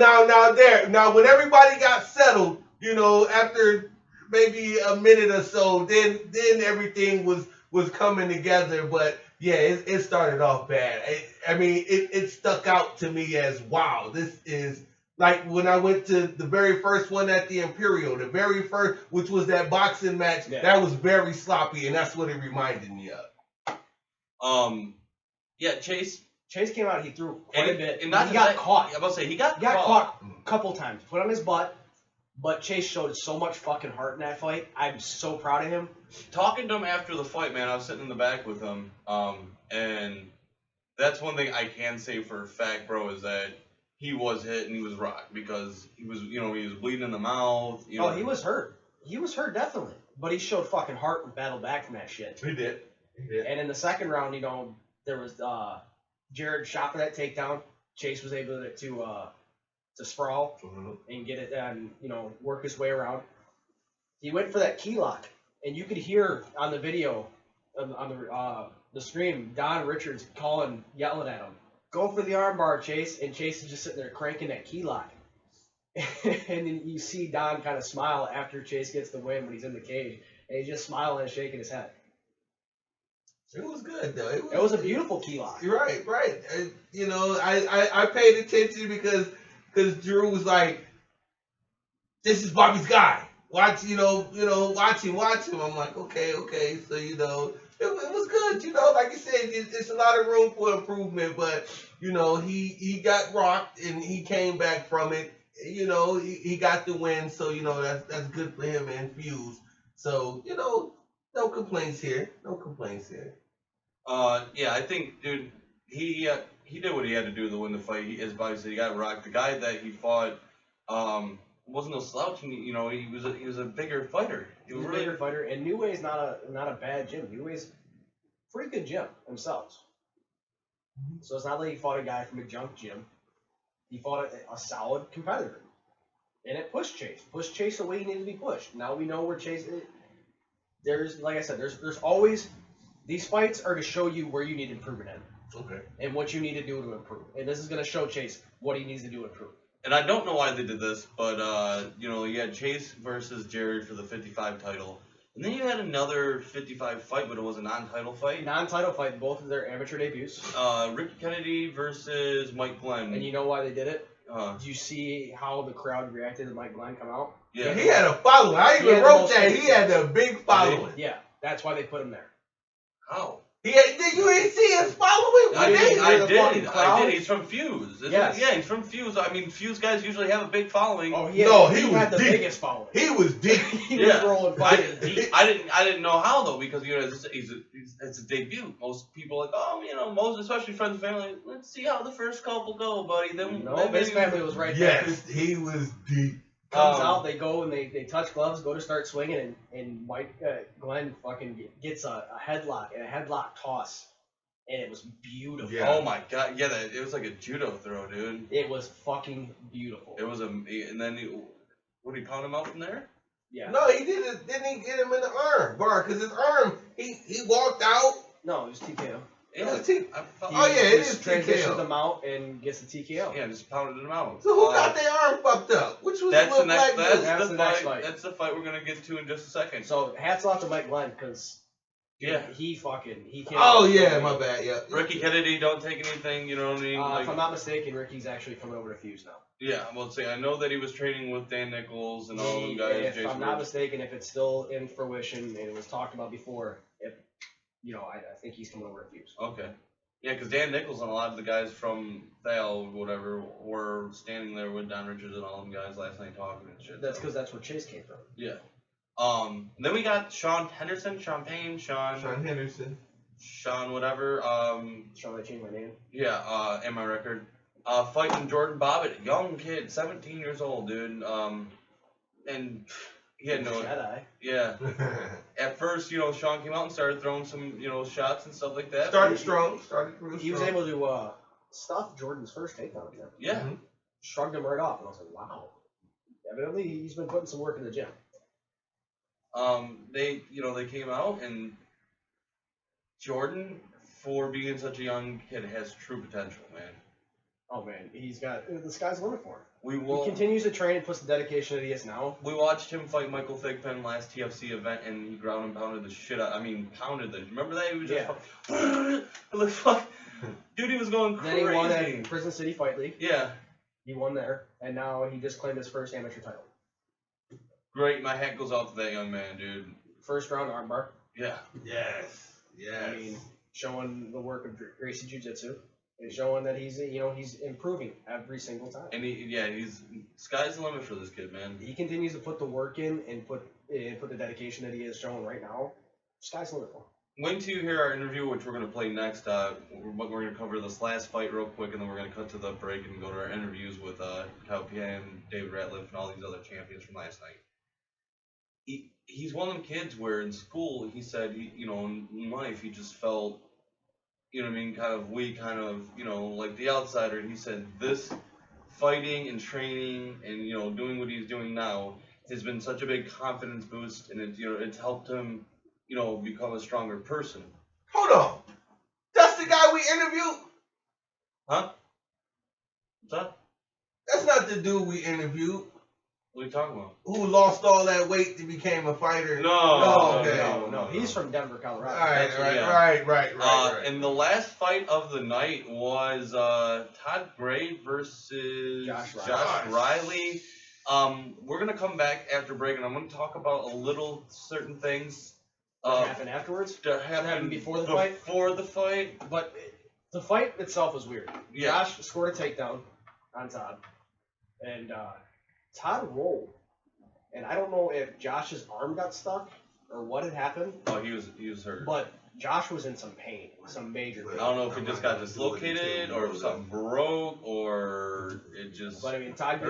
when everybody got settled, you know, after maybe a minute or so, then everything was coming together, but. Yeah, it started off bad. I mean, it stuck out to me as, wow, this is like when I went to the very first one at the Imperial, the very first, which was that boxing match, that was very sloppy, and that's what it reminded me of. Yeah, Chase came out, he threw quite a bit, and he got caught. I'm about to say, he got caught a couple times, put on his butt, but Chase showed so much fucking heart in that fight. I'm so proud of him. Talking to him after the fight, man, I was sitting in the back with him, and that's one thing I can say for a fact, bro, is that he was hit and he was rocked because he was bleeding in the mouth. He was hurt. He was hurt definitely, but he showed fucking heart and battled back from that shit. He did. And in the second round, there was Jared shot for that takedown. Chase was able to sprawl and get it and work his way around. He went for that key lock, and you could hear on the video on the stream Don Richards yelling at him, "Go for the armbar, Chase!" And Chase is just sitting there cranking that key lock. And then you see Don kind of smile after Chase gets the win when he's in the cage, and he's just smiling and shaking his head. It was good though. It was a beautiful key lock. You're right. I paid attention because Drew was like, "This is Bobby's guy. Watch, watch him. I'm like, okay. So, it was good, like you said, it's a lot of room for improvement, but, he got rocked and he came back from it. He got the win, so, that's good for him and Fuse. So, no complaints here. Yeah, I think, dude, he did what he had to do to win the fight. As Bobby said, he got rocked. The guy that he fought, wasn't no slouch. He was a bigger fighter. He was a bigger fighter, and New Way's not a bad gym. New Way's pretty good gym themselves. So it's not like he fought a guy from a junk gym. He fought a solid competitor, and it pushed Chase the way he needed to be pushed. Now we know where Chase is. There's, like I said, there's always these fights are to show you where you need improvement in. Okay. And what you need to do to improve. And this is going to show Chase what he needs to do to improve. And I don't know why they did this, but, you had Chase versus Jerry for the 55 title. And then you had another 55 fight, but it was a non-title fight. Non-title fight, both of their amateur debuts. Ricky Kennedy versus Mike Glenn. And you know why they did it? Did you see how the crowd reacted to Mike Glenn come out? Yeah. He had a following. I even wrote that. He had a big following. Yeah, that's why they put him there. How? You ain't see his following? I did. He's from Fuse. Yes. Yeah, he's from Fuse. I mean, Fuse guys usually have a big following. Oh, he had the biggest following. He was deep. He was rolling fucking deep. I didn't know how though, because it's a debut. Most people are like, most especially friends and family. Let's see how the first couple go, buddy. Then his family was right there. Yes, he was deep. Comes out, they go and they touch gloves, go to start swinging, and Mike Glenn fucking gets a headlock and a headlock toss, and it was beautiful. Yeah. Oh my god, yeah, it was like a judo throw, dude. It was fucking beautiful. It was and then would he pound him out from there? Yeah. No, he didn't. Didn't he get him in the arm bar? Because his arm, he walked out. No, it was TKO. It was It is transitions TKO. them out and gets the TKO. Yeah, just pounded him out. So who got their arm fucked up? Which was that's the next. That's the next fight. That's the fight we're gonna get to in just a second. So hats off to Mike Glenn because he came. Oh yeah, my bad. Yeah. Ricky Kennedy, don't take anything. You know what I mean? If I'm not mistaken, Ricky's actually coming over to Fuse now. Yeah, well, I know that he was training with Dan Nichols and all them guys. If I'm not mistaken, if it's still in fruition and it was talked about before, I think he's coming over to Fuse. Okay. Yeah, because Dan Nichols and a lot of the guys from Thale, whatever, were standing there with Don Richards and all them guys last night talking and shit. That's because that's where Chase came from. Yeah. Then we got Sean Henderson, Sean Henderson. Sean whatever. Sean, I changed my name. Yeah, and my record. Fighting Jordan Bobbitt, young kid, 17 years old, dude. And He had no. Jedi. Yeah. At first, Sean came out and started throwing some, shots and stuff like that. Started strong. Started real He was strong. able to stuff Jordan's first takedown attempt. Yeah. Mm-hmm. Shrugged him right off, and I was like, wow. Evidently, he's been putting some work in the gym. They came out, and Jordan, for being such a young kid, has true potential, man. Oh man, he's got the sky's the limit for him. He continues to train and puts the dedication that he has now. We watched him fight Michael Thigpen last TFC event, and he ground and pounded the shit out. Pounded the. Remember that? He was just like, fuck. Dude, he was going crazy. Then he won at Prison City Fight League. Yeah. He won there, and now he just claimed his first amateur title. Great, my hat goes off to that young man, dude. First round armbar. Yeah. Yes. I mean, showing the work of Gracie Jiu-Jitsu. And showing that he's improving every single time. And he's sky's the limit for this kid, man. He continues to put the work in and put the dedication that he is showing right now. Sky's the limit for him. Wait till you hear our interview, which we're going to play next. We're going to cover this last fight real quick, and then we're going to cut to the break and go to our interviews with Kyle Pian, David Ratliff, and all these other champions from last night. He's one of them kids where in school, he said, in life, he just felt, kind of weak, kind of, like the outsider. And he said this fighting and training and, doing what he's doing now has been such a big confidence boost, and it's helped him, become a stronger person. Hold on. That's the guy we interviewed? Huh? What's that? That's not the dude we interviewed. What are you talking about? Who lost all that weight and became a fighter? No. He's from Denver, Colorado. Right. And the last fight of the night was Todd Gray versus Josh Riley. We're gonna come back after break, and I'm gonna talk about a little certain things. What happened afterwards? That happened before the fight? Before the fight. But the fight itself was weird. Yeah. Josh scored a takedown on Todd, and Todd rolled. And I don't know if Josh's arm got stuck or what had happened. Oh, he was hurt. But Josh was in some pain, some major pain. I don't know if it just got dislocated or if something broke or it just. But I mean, Todd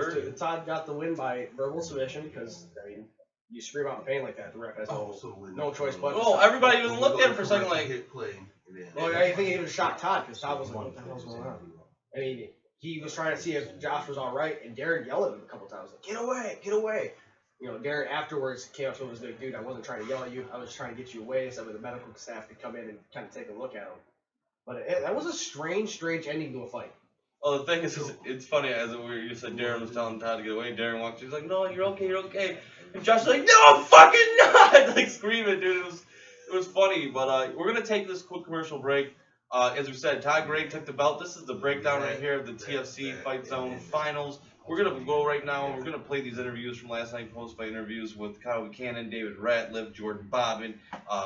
got the win by verbal submission because you scream out in pain like that, the ref has no choice but. Oh, everybody even looked at him for a second like. Well, I think he was shocked Todd because Todd was like, "What the hell's going on?" I mean, he was trying to see if Josh was all right, and Darren yelled at him a couple times, like, "Get away, get away!" Darren afterwards came up to him and was like, "Dude, I wasn't trying to yell at you. I was trying to get you away so that the medical staff could come in and kind of take a look at him." But that was a strange ending to a fight. Oh, the thing is, it's funny, you said Darren was telling Todd to get away. Darren walked, he's like, "No, you're okay. And Josh was like, "No, I'm fucking not!" Like screaming, dude. It was funny. But we're gonna take this quick commercial break. As we said, Todd Gray took the belt. This is the breakdown right here of the TFC Fight Zone finals. We're gonna go right now, and we're gonna play these interviews from last night, post-fight interviews with Kyle Buchanan, David Ratliff, Jordan Bobbin,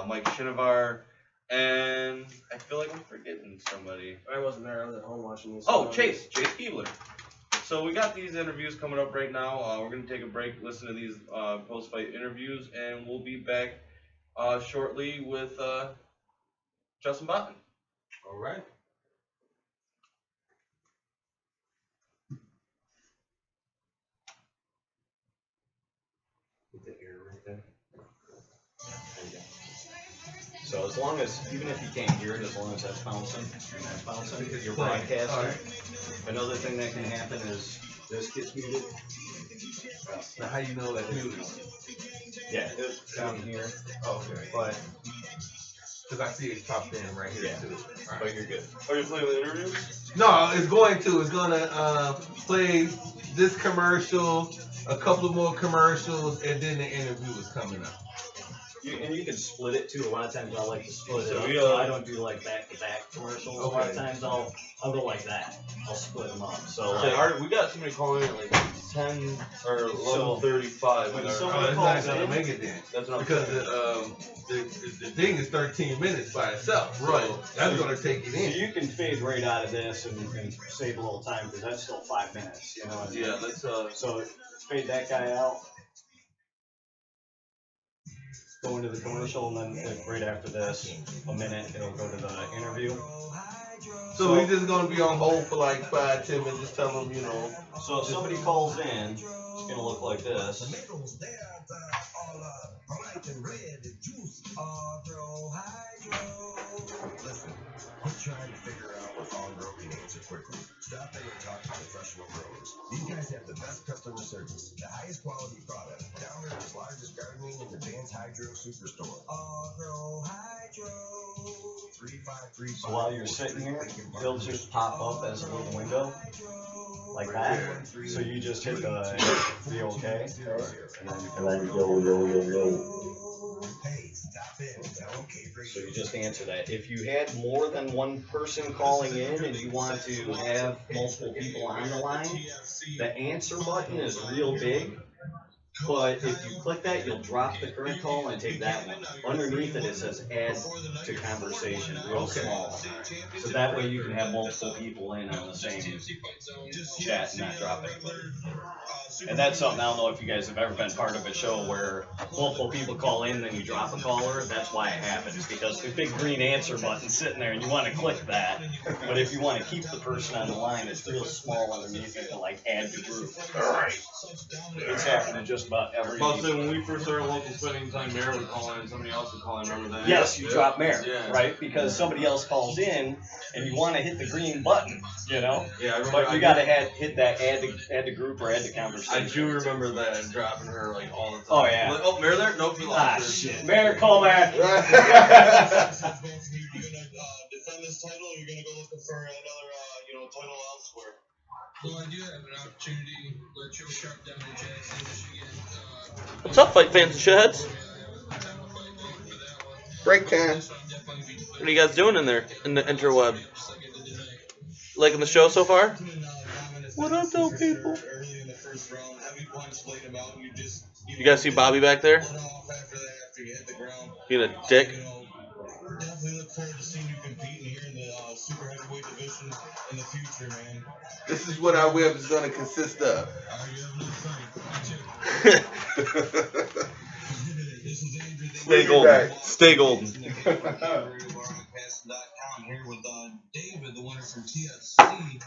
Mike Shinovar, and I feel like I'm forgetting somebody. I wasn't there. I was at home watching this. Oh, Chase Keebler. So we got these interviews coming up right now. We're going to take a break, listen to these post-fight interviews, and we'll be back shortly with Justin Botten. All right. Put the air right there. There you go. So as long as, even if you can't hear it, as long as that's bouncing, you're broadcasting. Another thing that can happen is this gets muted. Now, how you know that muted? Yeah, it's down here. Oh, okay. But because I see it popped in right here too. Right. But you're good. Are you playing the interviews? No, it's going to play this commercial, a couple of more commercials, and then the interview is coming up. And you can split it too. A lot of times I like to split it up. we, So I don't do like back-to-back commercials. A lot of times I'll go like that. I'll split them up. So like, we got somebody calling in at like 10 or 11:35. when Oh, somebody that's calls not gonna in, make it then. That's what I'm Because saying. the thing is 13 minutes by itself. Right. So that's going to take it so in. you can fade right out of this and save a little time because that's still 5 minutes. You know what I mean? Yeah, let's So fade that guy out. Go into the commercial, and then right after this, a minute, it'll go to the interview. So we're just going to be on hold for like 5-10 minutes. Just tell them, So if somebody calls in, gonna look like this. Tomatoes, they are all bright and red. Juice, Agro Hydro. Listen, quit trying to figure out what Agro can answer quickly. Stop in and talk to professional growers. These guys have the best customer service, the highest quality product. Downriver's largest gardening and advanced hydro superstore. Agro Hydro. 3535. So while you're sitting here, they'll just pop up as a little window, like that. So you just hit the OK, and then yo. Hey, stop in. Tell them K3. So you just answer that. If you had more than one person calling in and you want to have multiple people on the line, the answer button is real big. But if you click that, you'll drop the current call and take that one. Underneath it, it says add to conversation, real small. So that way you can have multiple people in on the same chat and not drop anybody. And that's something, I don't know if you guys have ever been part of a show where multiple people call in, then you drop a caller. That's why it happens, because the big green answer button's sitting there and you want to click that. But if you want to keep the person on the line, it's real small underneath it to like add to group. Alright. It's happening just about every Well, so when we first started local spending time, Mayor would call in, somebody else would call in, remember that? Yes, you drop Mayor, Yeah. right? Because somebody else calls in and you want to hit the green button, you know? Yeah, I remember. But you gotta hit that add to group or add to conversation. I do remember that and dropping her like all the time. Oh, yeah. Like, oh, Mayor there? Nope, you Ah, lost her. shit. Mayor, call back. You're gonna defend this title, or you're gonna go looking for another, title elsewhere? Well, I do have an opportunity with Joe Sharp down in Jackson, Michigan. What's up, fight fans and shitheads? Break time. What are you guys doing in there in the interweb? Liking the show so far? What up, though, people? Early in the first round, heavy punch laid him out, and You guys see Bobby back there? let off after that, after you hit the ground. Being a dick. Definitely look forward to seeing you competing here in the super heavyweight division in the future, man. This is what our web is going to consist of. You have another fight. This is Andrew. Stay golden. Stay golden. I'm here with David, the winner from TFC,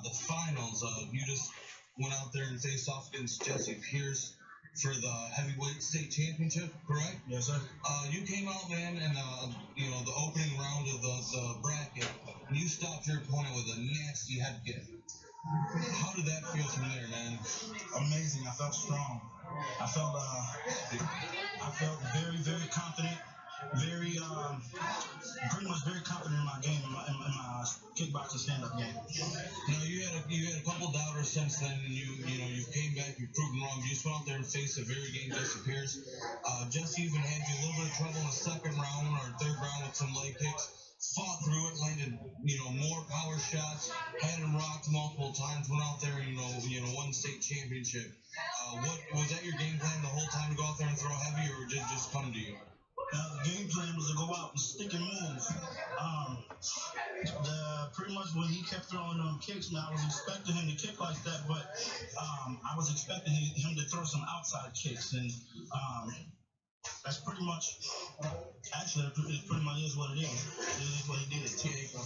the finals. You just went out there and faced off against Jesse Pierce for the heavyweight state championship, correct? Yes, sir. You came out, man, and the opening round of the bracket, and you stopped your opponent with a nasty head kick. How did that feel from there, man? Amazing. I felt strong. I felt very, very confident. Very, pretty much very confident in my game, in my kickboxing stand-up game. Now you had a couple doubters since then, and you came back, you've proven wrong. You just went out there and faced a very game Jesse Pierce. Jesse even had you a little bit of trouble in the second round or third round with some leg kicks. Fought through it, landed more power shots, had him rocked multiple times. Went out there and won state championship. What was that your game plan the whole time to go out there and throw heavy, or did it just come to you? The game plan was to go out and stick and move. Pretty much when he kept throwing kicks, I was expecting him to kick like that, but I was expecting him to throw some outside kicks, and that's pretty much, actually, it pretty much is what it is. It is what he did.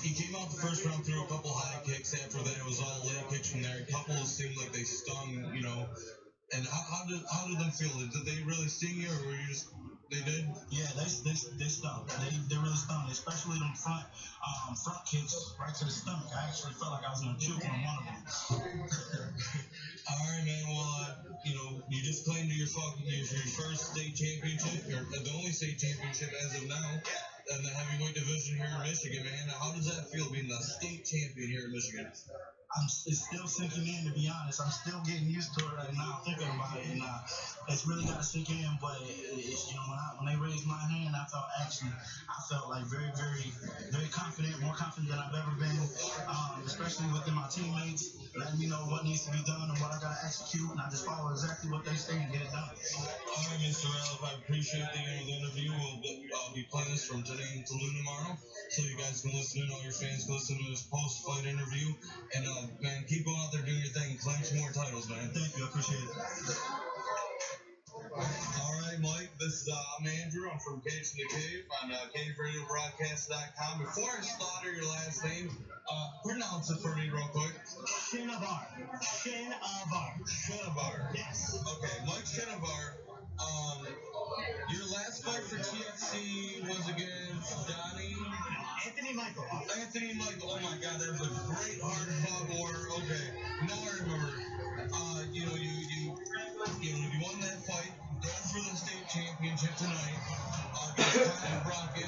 He came out the first round, threw a couple high kicks. After that, it was all leg kicks from there. A couple seemed like they stung, And how did them feel? Did they really sting you, or were you just? They did? Yeah, they stung. They really stung, especially them front kicks right to the stomach. I actually felt like I was gonna puke on one of them. All right, man. Well, you just claimed your first state championship, or the only state championship as of now, in the heavyweight division here in Michigan, man. How does that feel being the state champion here in Michigan? It's still sinking in, to be honest. I'm still getting used to it right now, thinking about it, and it's really got to sink in. But it's when they raised my hand, I felt like very, very, very confident, more confident than I've ever been, especially within my teammates, letting me know what needs to be done and what I got to execute, and I just follow exactly what they say and get it done. All right, Mr. Ralph, I appreciate the interview. We'll be playing this from today until noon tomorrow, so you guys can listen in, all your fans can listen to this post-fight interview, and man, keep going out there doing your thing and claim some more titles, man. Thank you, I appreciate it. All right, Mike, this this is I'm Andrew. I'm from Cage in the Cave on CaveRadioBroadcast.com. Before I slaughter your last name, pronounce it for me real quick. Shinavar. Shinavar. Shinavar. Yes. Okay, Mike Shinavar. Your last fight for TFC was against Donnie. Anthony Michael. Anthony Michael. Oh my God, that was a great hard fought war. Okay, now I remember. You won that fight. Go for the state championship tonight. Bracket.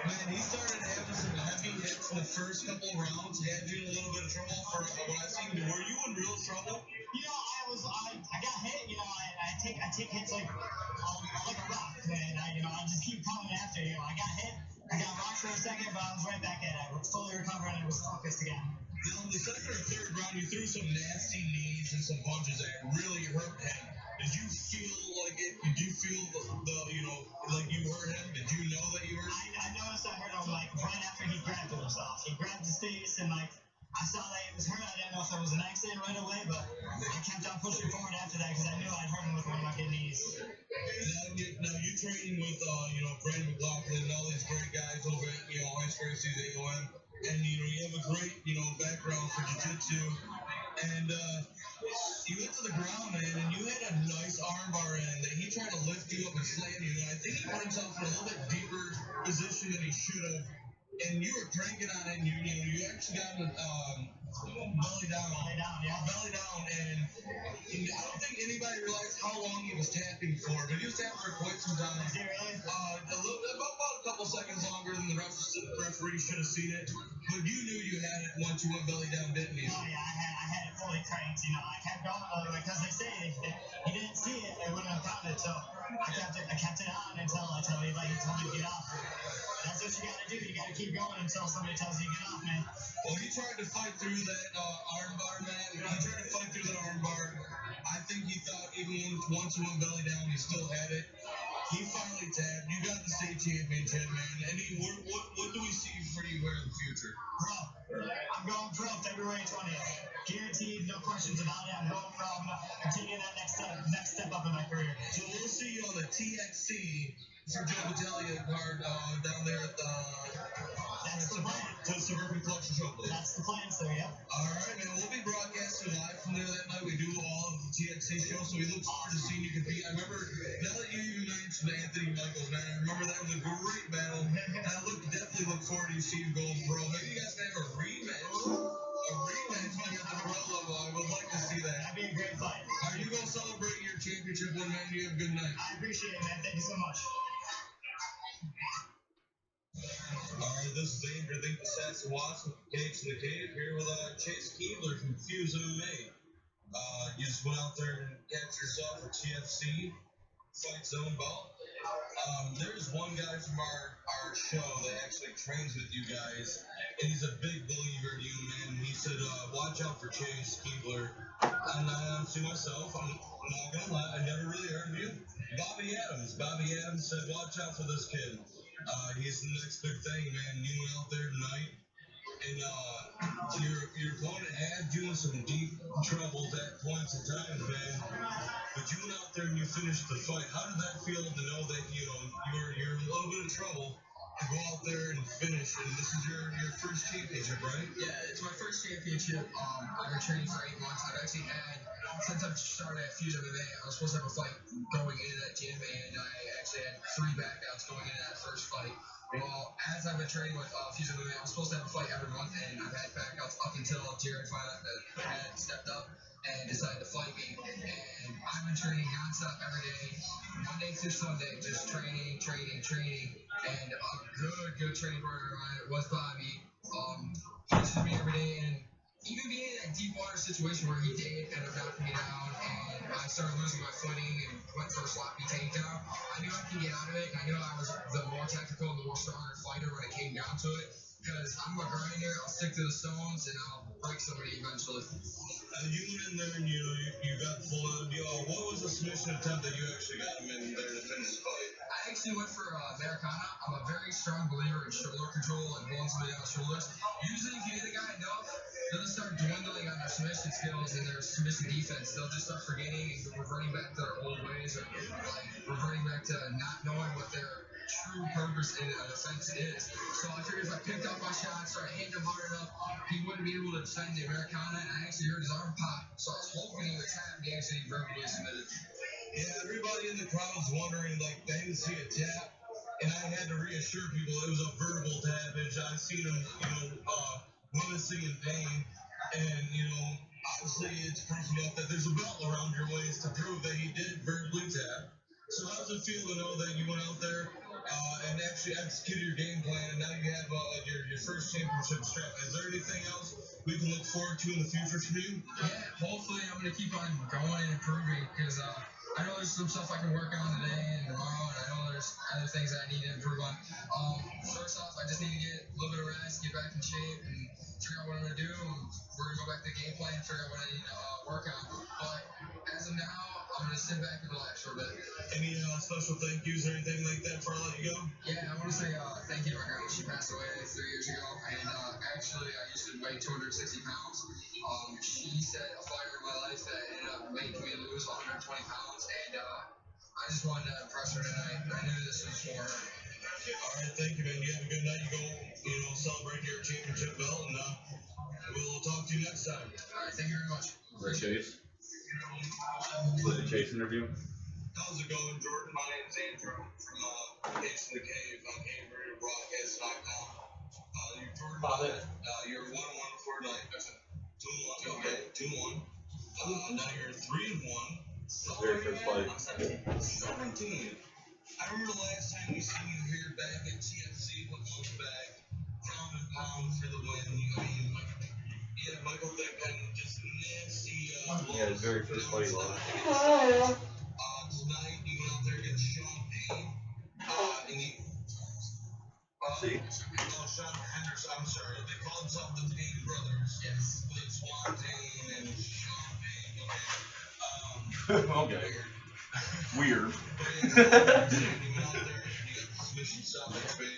Man, he started having some heavy hits in the first couple of rounds. Had you in a little bit of trouble for what I seen. Were you in real trouble? I got hit. I take hits like a rock, man. I just keep coming after you. I got hit. I got rocked for a second, but I was right back at it. I was fully recovering and I was focused again. Now, in the second or third round, you threw some nasty knees and some punches that really hurt him. Did you feel like it? Did you feel like you hurt him? Did you know that you hurt him? I noticed I hurt him like right after he grabbed himself. He grabbed his face and I saw that he was hurt. I didn't know if it was an accident right away, but I kept on pushing forward after that because I knew I'd hurt him with one of my good knees. Now you training with Brandon McLaughlin and all these great guys over at Ice Gracies AOM, and you have a great background for jiu-jitsu, and you went to the ground, man, and you had a nice armbar in that he tried to lift you up and slam you, and I think he put himself in a little bit deeper position than he should have, and you were cranking on it, and you actually got him belly down, and I don't think anybody realized how long he was tapping for, but he was tapping for quite some time. Is he really? About a couple seconds longer than the referee should have seen it, but you knew you had it once you went belly down, didn't you? Oh yeah, I had it fully cranked. I kept going because they say if he didn't see it, it wouldn't have counted. So I kept it on until he told me to get off. That's what you gotta do. You gotta keep going until somebody tells you to get off, man. Well, he tried to fight through that armbar, man. He tried to fight through that armbar. I think he thought even once he went belly down, he still had it. He finally tapped. You got the state championship, man. And what do we see for you here in the future? Pro. I'm going pro February 20th. Guaranteed, no questions about it. I'm going pro. I'm taking that next step up in my career. So we'll see you on the TFC for Joe Battaglia card down there at the Suburban Collection Showplace. That's the plan, sir, yeah. All right, man. We'll be broadcasting live from there that night. We do all of the TXC shows, so we look forward to seeing you compete. I remember, now that you even mentioned Anthony Michaels, man, I remember that was a great battle. And I definitely look forward to seeing you going pro. Maybe you guys can have a rematch. When you're at the pro level. I would like to see that. That'd be a great fight. Are you going to celebrate your championship win, man? You have a good night. I appreciate it, man. Thank you so much. Alright, this is Andrew the Assassin Watson from Cage in the Cave here with Chase Keebler from Fuse MMA. You just went out there and captured yourself a TFC Fight Zone belt. There's one guy from our show that actually trains with you guys, and he's a big believer in you, man. He said, watch out for Chase Keebler. And I honestly myself, I'm not gonna lie, I never really heard of you. Bobby Adams said, watch out for this kid. He's the next big thing, man. You went out there tonight, and your opponent had you in some deep troubles at points in time, man. But you went out there and you finished the fight. How did that feel to know that you're in a little bit of trouble to go out there and finish? And this is your first championship, right? Yeah, it's my first championship. I've been training for 8 months. I've actually had, since I've started at Fuse MMA, I was supposed to have a fight going into that gym, and I actually had 3 backouts going into that first fight. Well, as I've been training with Fuse MMA, I was supposed to have a fight every month, and I've had backouts up until Jared finally had stepped up and decided to fight me. And I've been training nonstop every day, Monday through Sunday, just training. And a good training partner of mine was Bobby. He pushes me every day, and even being in that deep water situation where he did end up knocking me down, and I started losing my footing and went for a sloppy takedown, I knew I could get out of it, and I knew I was the more technical and the more stronger fighter when it came down to it. Because I'm a grinder, I'll stick to the stones, and I'll break somebody eventually. You went in there and you got full out of the deal. What was the submission attempt that you actually got him in there to finish the fight? I actually went for Americana. I'm a very strong believer in shoulder control and pulling somebody down the shoulders. Usually, if you hit a guy enough, they'll start dwindling on their submission skills and their submission defense. They'll just start forgetting and reverting back to their old ways, or like reverting back to not knowing what their true purpose in a defense is. So I figured if I picked up my shots, started hitting him hard enough, he wouldn't be able to defend the Americana, and I actually heard his arm pop. So I was hoping he would tap, and he actually verbally submitted. Yeah, everybody in the crowd was wondering, like, they didn't see a tap, and I had to reassure people it was a verbal tappage. I seen him, wincing in pain, and, obviously it's proof enough that there's a belt around your waist to prove that he did verbally tap. So how does it feel to know that you went out there and actually executed your game plan, and now you have your first championship strap? Is there anything else we can look forward to in the future from you? Yeah, hopefully I'm going to keep on going and improving, because I know there's some stuff I can work on today and tomorrow, and I know there's other things that I need to improve on. First off, I just need to get a little bit of rest, get back in shape, and figure out what I'm going to do. We're going to go back to the game plan and figure out what I need to work on. But as of now, I'm going to sit back and relax for a bit. Any special thank yous or anything like that before I let you go? Yeah, I want to say thank you to my grandma. She passed away 3 years ago, and actually I used to weigh 260 pounds. She set a fire in my life that ended up making me lose 120 pounds, and I just wanted to impress her tonight. I knew this was for her. All right, thank you, man. You have a good night. You go, celebrate your championship belt, and we'll talk to you next time. All right, thank you very much. Chase. Was it Chase interview? How's it going, Jordan? My name's Andrew from Case in the Cave. I'm Cave Radio Broadcast Knockdown. You're Jordan. You're 1-1 before tonight. 2-1. Okay, 2-1. Now you're 3-1. Very first fight. 17. I remember the last time we seen you here back at TFC, what months back, pound and pound for the win. I mean, yeah, Michael Vick had just nasty. Yeah, his very first fight he lost. Tonight, you went out there against Sean Payne. And you. Sean Henderson. I'm sorry. They call themselves the Payne brothers. Yes. With Swan Payne and Sean Payne. Okay. Weird. You went out there and you got the submission stoppage, man.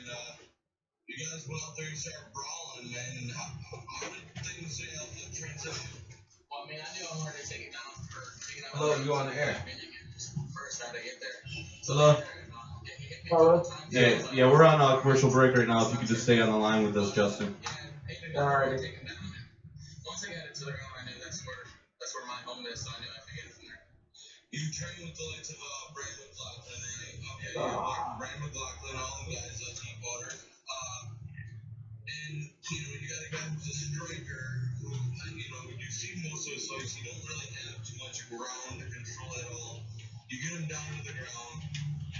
You guys went out there and started brawling, man. And how did things transition? Well, I mean, I knew I wanted to take it down for taking out. Hello, you on the air? First, how to get there. Hello. Yeah, we're on a commercial break right now. If you could just stay on the line with us, Justin. Alright. Once I got it to the ground, I knew that's where my home is, so I knew I could get it from there. You train with the likes of Brandon McLaughlin, Brandon McLaughlin, all the guys at Deepwater. And, you got a guy who's a striker who, you see most of his fights, you don't really have too much ground to control at all. You get him down to the ground,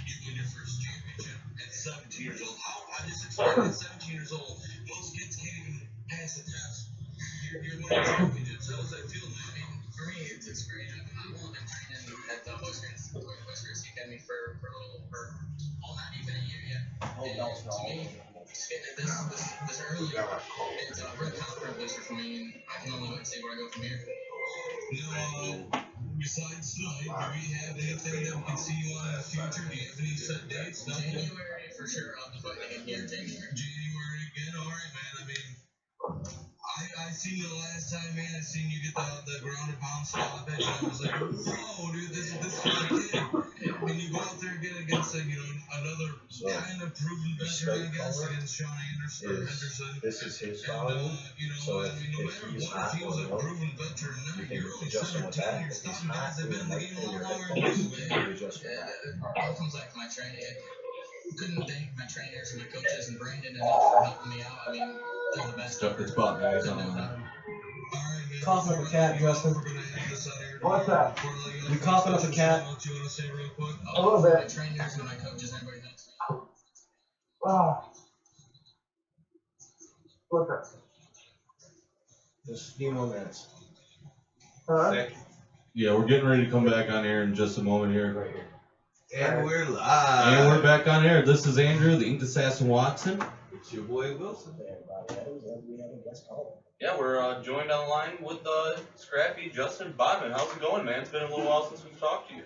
you win your first championship at 17 years old. I just explained at 17 years old, most kids can't even pass the test. You're winning championships. How does that feel, man? I mean, for me, it's great. I've only been training at the Huskers Academy for not even a year yet. And to me, this early, it's a real confident booster for me, and I can only wait to see where I go from here. Now, besides tonight, do we have anything that we can see you on in the future? Do you have any set dates? January, for sure. I'll be fighting again here in January. January again? Alright, man. I mean, I seen you the last time, man. I seen you get the ground and pound stoppage, and I was like, whoa, dude, this is my kid. When you go out there and get against another kind of proven veteran, I guess, against Sean Henderson. This is his style. So no matter what, if he was a proven veteran, you're only 17, you're stopping guys that have been in the game a lot longer than you, man. It all comes back to my training. I couldn't thank my trainers and my coaches and Brandon enough for helping me out. I mean, they're the best. It's Bob, guys. Coughing up a cat, Justin. What's that? You coughing up a cat? A little bit. My trainers and my coaches, everybody knows. What's that? Just a few more minutes. Yeah, we're getting ready to come back on air in just a moment here. Right here. And we're live. And we're back on air. This is Andrew, the Inked Assassin Watson. It's your boy Wilson. Yeah, we're joined on the line with Scrappy Justin Bodman. How's it going, man? It's been a little while since we've talked to you.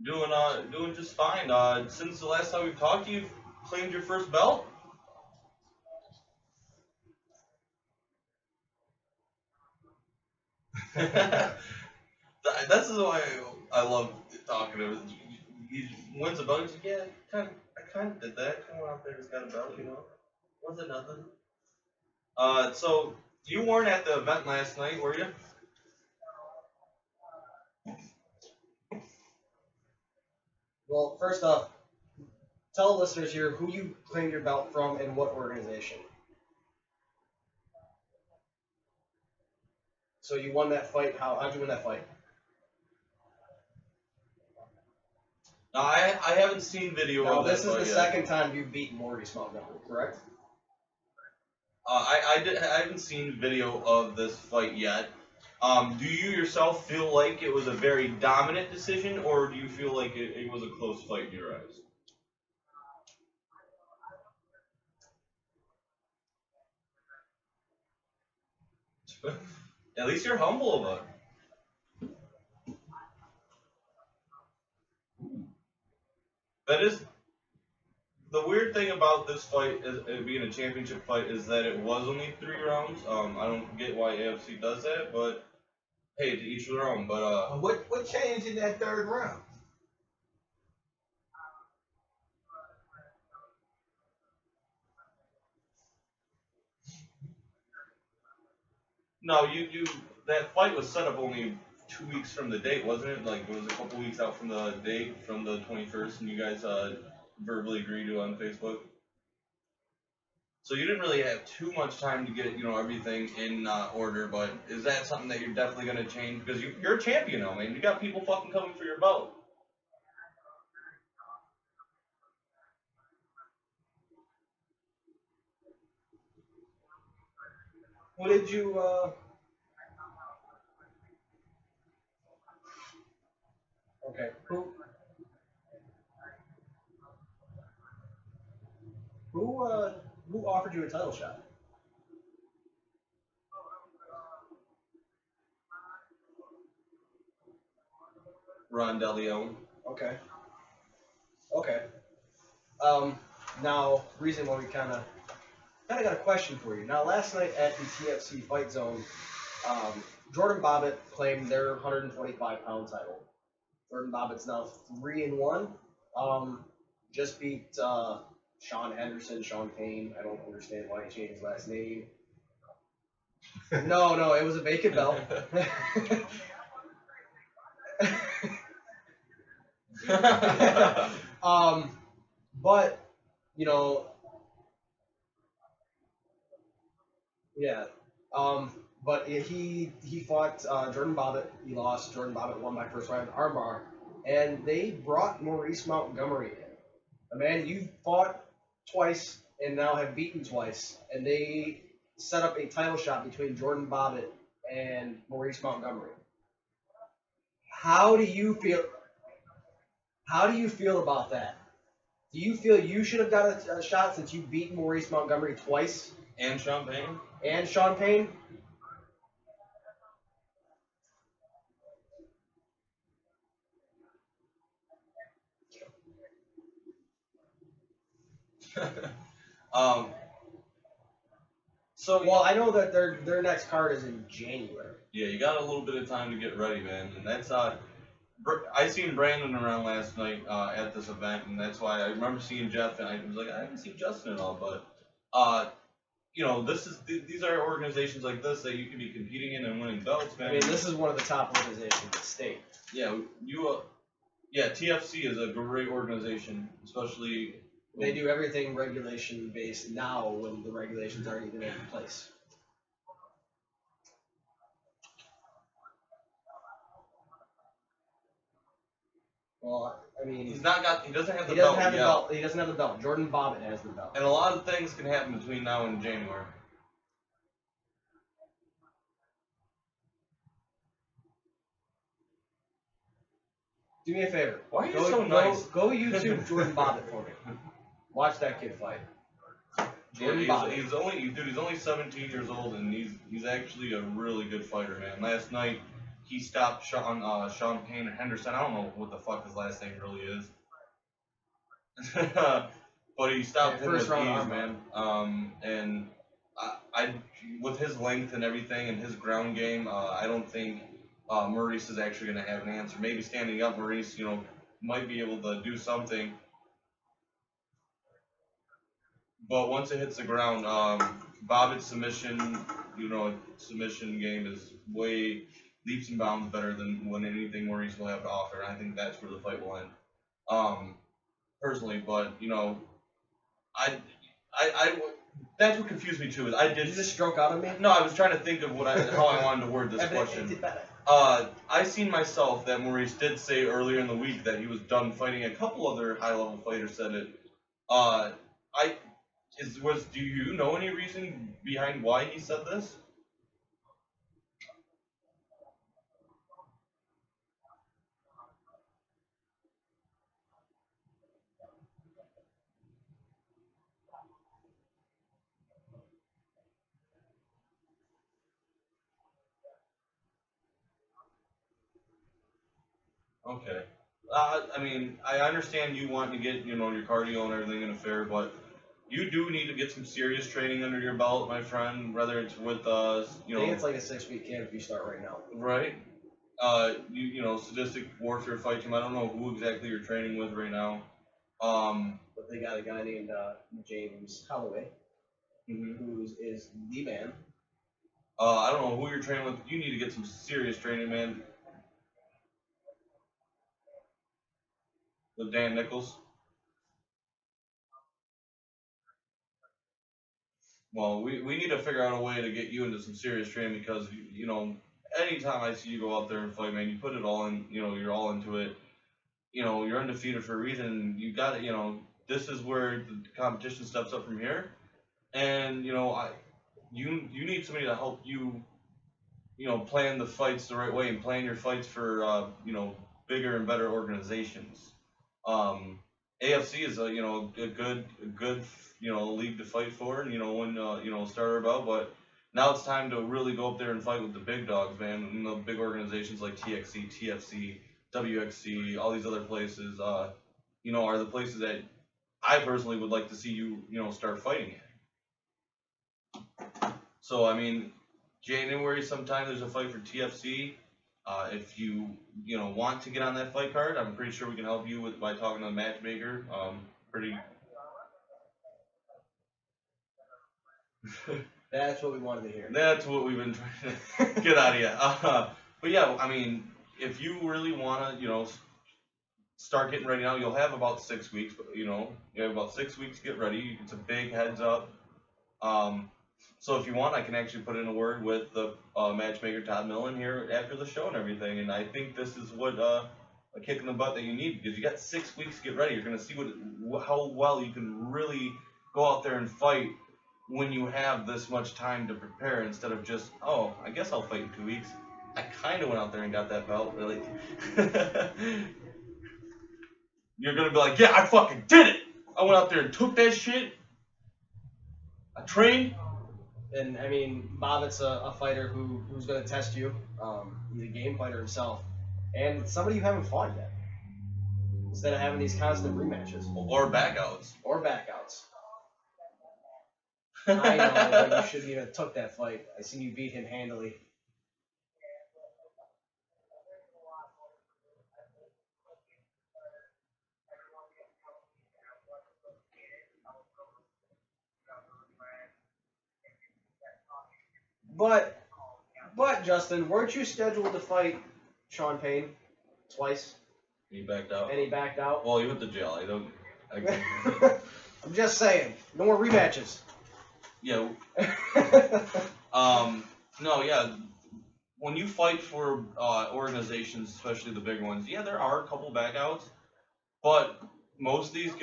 Doing just fine. Since the last time we've talked to you, you've claimed your first belt. This is why I love talking to him. He wins a belt. He's like, yeah, I kind of did that. Come out there, just got a belt, you know. Wasn't nothing. So you weren't at the event last night, were you? Well, first off, tell listeners here who you claimed your belt from and what organization. So you won that fight. How'd you win that fight? No, I haven't seen video Now, of that this is the fight yet. second time you've beaten Maurice Montgomery, correct? I haven't seen video of this fight yet. Do you yourself feel like it was a very dominant decision, or do you feel like it was a close fight in your eyes? At least you're humble about it. That is the weird thing about this fight, is it being a championship fight, is that it was only 3 rounds. I don't get why AFC does that, but hey, to each their own. But What changed in that third round? no, you that fight was set up only 2 weeks from the date, wasn't it? Like it was a couple weeks out from the date, from the 21st, and you guys verbally agreed to on Facebook. So you didn't really have too much time to get everything in order. But is that something that you're definitely gonna change? Because you're a champion now, man. You got people fucking coming for your belt. What did you? Okay. Who offered you a title shot? Ron DeLeon. Okay. Okay. Now, reason why we kind of got a question for you. Now, last night at the TFC Fight Zone, Jordan Bobbitt claimed their 125-pound title. Jordan Bobbitt's now 3-1. Just beat Sean Henderson, Sean Payne. I don't understand why he changed his last name. No, it was a vacant belt. But yeah. But he fought Jordan Bobbitt. He lost. Jordan Bobbitt won by first round armbar, and they brought Maurice Montgomery in. A man you fought twice and now have beaten twice, and they set up a title shot between Jordan Bobbitt and Maurice Montgomery. How do you feel? How do you feel about that? Do you feel you should have got a shot since you beat Maurice Montgomery twice? And Sean Payne? And Sean Payne? Well, I know that their next card is in January. Yeah, you got a little bit of time to get ready, man, and that's I seen Brandon around last night at this event, and that's why I remember seeing Jeff, and I was like, I haven't seen Justin at all, but these are organizations like this that you can be competing in and winning belts, man. I mean, this is one of the top organizations in the state. Yeah, TFC is a great organization, especially. They do everything regulation based now when the regulations aren't even in place. Well, I mean, he doesn't have the he belt. Doesn't have the belt. He doesn't have the belt. Jordan Bobbitt has the belt. And a lot of things can happen between now and January. Do me a favor. Why are you so nice? Go YouTube Jordan Bobbitt for me. Watch that kid fight. Jordan Bobbitt. He's only 17 years old, and he's actually a really good fighter, man. Last night he stopped Sean Payne Henderson. I don't know what the fuck his last name really is, but he stopped him with ease, man. And with his length and everything and his ground game, I don't think Maurice is actually going to have an answer. Maybe standing up, Maurice, might be able to do something. But once it hits the ground, Bobbitt's submission game is way leaps and bounds better than anything Maurice will have to offer. And I think that's where the fight will end. Personally, but I that's what confused me too. Is I did you just stroke out on me? No, I was trying to think of how I wanted to word this question. I seen myself that Maurice did say earlier in the week that he was done fighting. A couple other high level fighters said it. Do you know any reason behind why he said this? Okay. I mean, I understand you want to get, your cardio and everything in a fair, but you do need to get some serious training under your belt, my friend, whether it's with us, I think it's like a 6-week camp if you start right now. Right? Sadistic Warfare Fight Team, I don't know who exactly you're training with right now. But they got a guy named James Holloway, who is the man. I don't know who you're training with. You need to get some serious training, man. With Dan Nichols. Well, we need to figure out a way to get you into some serious training because, anytime I see you go out there and fight, man, you put it all in, you're all into it. You're undefeated for a reason. You got it, this is where the competition steps up from here. And, you need somebody to help you, plan the fights the right way and plan your fights for, bigger and better organizations. AFC is a good league to fight for and win starter about, but now it's time to really go up there and fight with the big dogs, man. And the big organizations like TXC, TFC, WXC, all these other places, are the places that I personally would like to see you start fighting at. So I mean, January sometime there's a fight for TFC. If you want to get on that fight card, I'm pretty sure we can help you by talking to the matchmaker. That's what we wanted to hear. That's what we've been trying to get out of you. But yeah, I mean, if you really want to, start getting ready now, you'll have about 6 weeks. But you have about 6 weeks to get ready. It's a big heads up. So if you want, I can actually put in a word with the matchmaker Todd Millen here after the show and everything. And I think this is what a kick in the butt that you need because you got 6 weeks to get ready. You're gonna see how well you can really go out there and fight when you have this much time to prepare instead of just, oh, I guess I'll fight in 2 weeks. I kind of went out there and got that belt, really. You're gonna be like, yeah, I fucking did it. I went out there and took that shit. I trained. And I mean, Bobbitt's a fighter who's going to test you. He's a game fighter himself, and somebody you haven't fought yet. Instead of having these constant rematches or backouts. I know, but you shouldn't even have took that fight. I seen you beat him handily. But Justin, weren't you scheduled to fight Sean Payne twice? He backed out. And he backed out? Well, he went to jail. I'm just saying, no more rematches. Yeah. No, yeah. When you fight for organizations, especially the big ones, yeah, there are a couple backouts, but most of these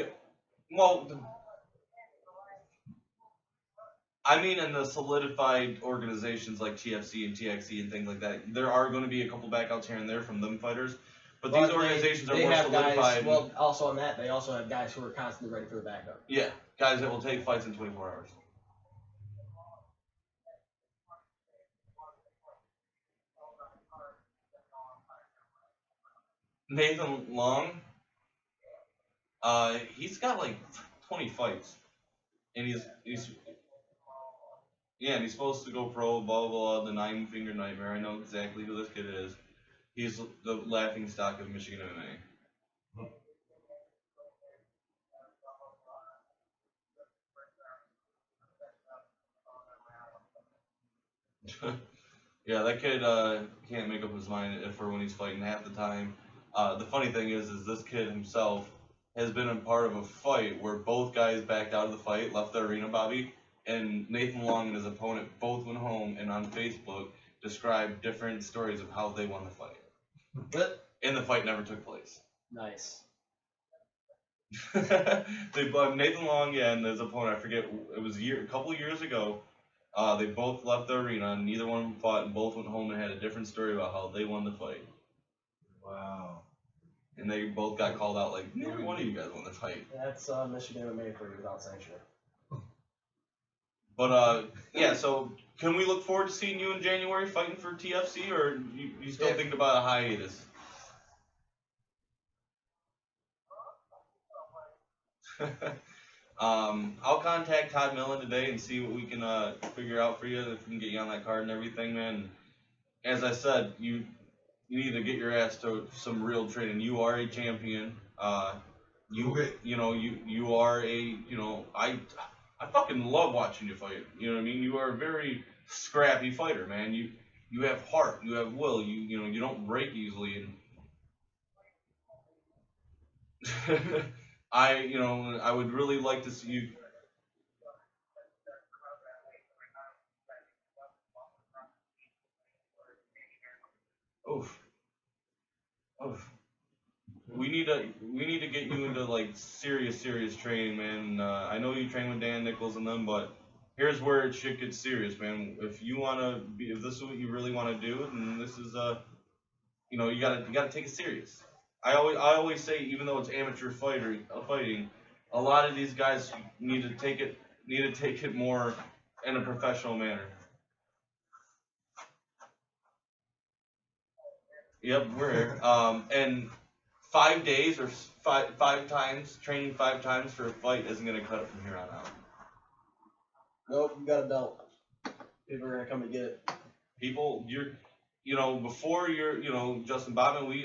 I mean, in the solidified organizations like TFC and TXC and things like that, there are going to be a couple backouts here and there from them fighters. But these organizations are more solidified. Guys, well, also on that, they also have guys who are constantly ready for the backup. Yeah, guys that will take fights in 24 hours. Nathan Long, he's got like 20 fights, and Yeah, and he's supposed to go pro, blah, blah, blah, the 9-finger nightmare. I know exactly who this kid is. He's the laughing stock of Michigan MMA. Yeah, that kid can't make up his mind for when he's fighting half the time. The funny thing is this kid himself has been a part of a fight where both guys backed out of the fight, left the arena, Bobby, and Nathan Long and his opponent both went home and on Facebook described different stories of how they won the fight. But and the fight never took place. Nice. Nathan Long, yeah, and his opponent, I forget, it was a couple years ago. They both left the arena, and neither one of them fought, and both went home and had a different story about how they won the fight. Wow. And they both got called out like, neither one of you guys won the fight. That's Michigan MMA for you without sanction. But, yeah, so can we look forward to seeing you in January fighting for TFC, or you still thinking about a hiatus? I'll contact Todd Millen today and see what we can figure out for you, if we can get you on that card and everything, man. As I said, you need to get your ass to some real training. You are a champion. You are a, I fucking love watching you fight. You know what I mean? You are a very scrappy fighter, man. You have heart, you have will, you don't break easily, and I would really like to see you. Oof. We need to get you into like serious training, man. I know you train with Dan Nichols and them, but here's where shit gets serious, man. If this is what you really want to do, then this is you gotta take it serious. I always say, even though it's amateur fighting, a lot of these guys need to take it more in a professional manner. Yep, we're here. And 5 days or five times training 5 times for a fight isn't gonna cut it from here on out. Nope, you got a belt. People are gonna come and get it. People, before Justin Bobman, we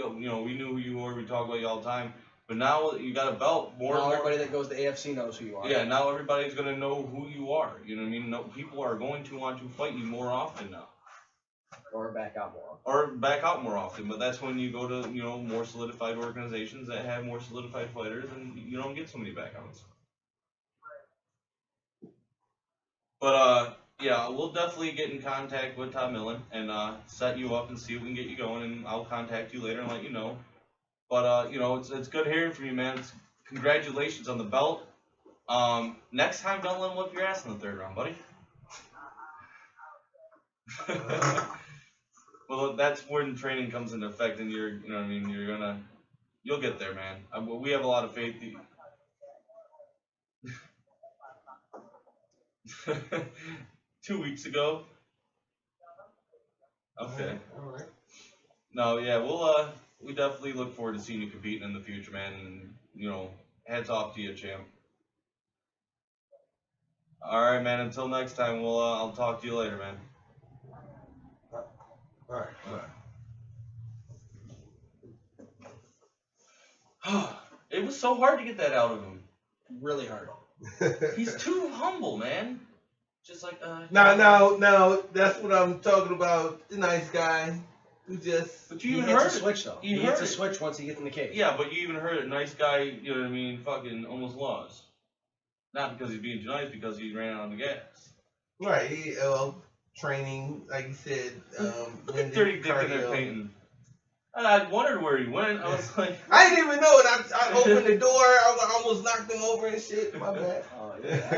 knew who you were. We talk about you all the time. But now you got a belt. Now everybody that goes to AFC knows who you are. Yeah, now everybody's gonna know who you are. You know what I mean? People are going to want to fight you more often now. Or back out more often. But that's when you go to more solidified organizations that have more solidified fighters, and you don't get so many backouts. But yeah, we'll definitely get in contact with Todd Millen and set you up and see if we can get you going, and I'll contact you later and let you know. But it's good hearing from you, man. Congratulations on the belt. Next time, don't let him whip your ass in the 3rd round, buddy. Well, that's when training comes into effect, and you'll get there, man. We have a lot of faith. 2 weeks ago. Okay. All right. No, yeah, we definitely look forward to seeing you competing in the future, man. And hats off to you, champ. All right, man. Until next time, I'll talk to you later, man. All right. It was so hard to get that out of him. Really hard. He's too humble, man. Just like No, that's what I'm talking about. The nice guy who just. But you He even hits heard a it. switch though. He hits a switch once he gets in the cage. Yeah, but you even heard it. Nice guy, you know what I mean? Fucking almost lost. Not because he's being too nice, because he ran out on the gas. Right. He training, like you said. Look at Dirty Dick in there painting. I wondered where he went. I was like, I didn't even know it. I opened the door. I almost knocked him over and shit. My bad. Oh yeah.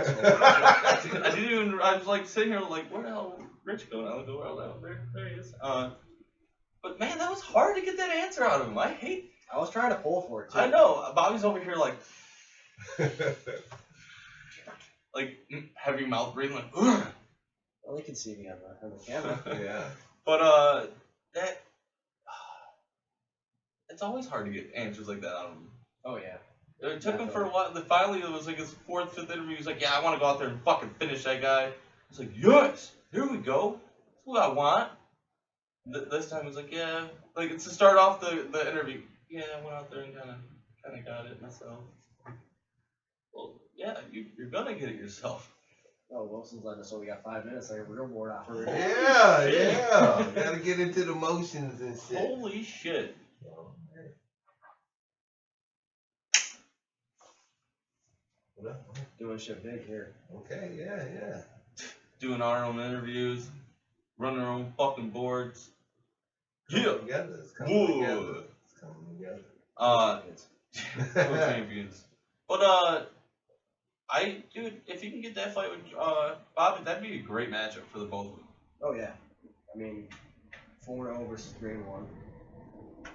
I didn't even. I was like sitting here like, where the hell Rich going? I was like, well, there he is. But man, that was hard to get that answer out of him. I was trying to pull for it too. I know. Bobby's over here like, like heavy mouth breathing, like. Ugh. Well, they can see me on the camera. Yeah. But that. It's always hard to get answers like that out of him. Oh yeah. It took him for a while. Finally, it was like his 4th, 5th interview. He was like, "Yeah, I want to go out there and fucking finish that guy." It's like, yes, here we go. That's what I want. This time he's like, yeah, like it's to start off the interview. Yeah, I went out there and kind of got it myself. Well, yeah, you're gonna get it yourself. Oh, Wilson's letting us know we got 5 minutes like a real board operator. Yeah. Gotta get into the motions and shit. Holy shit. Doing shit big here. Okay, yeah. Doing our own interviews, running our own fucking boards. Yeah. It's coming together. Co-champions. But dude, if you can get that fight with Bobby, that'd be a great matchup for the both of them. Oh yeah. I mean, 4-0 versus 3-1.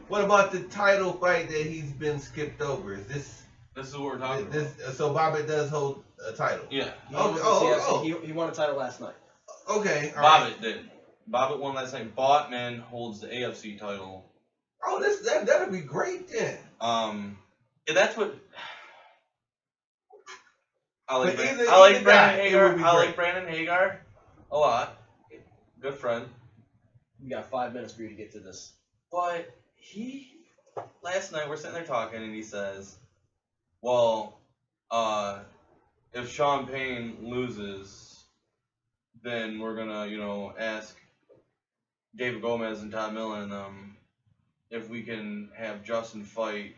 What about the title fight that he's been skipped over? Is this is what we're talking about. So Bobby does hold a title. Yeah. He won a title last night. Okay. Bobbitt did. Bobbitt won last night. Botman holds the AFC title. Oh, that'd be great then. And that's what I like. But I like Brandon guy, Hagar. I like Brandon Hagar a lot. Good friend. We got 5 minutes for you to get to this. But last night we're sitting there talking, and he says, "Well, if Sean Payne loses, then we're gonna, ask David Gomez and Todd Millen, if we can have Justin fight,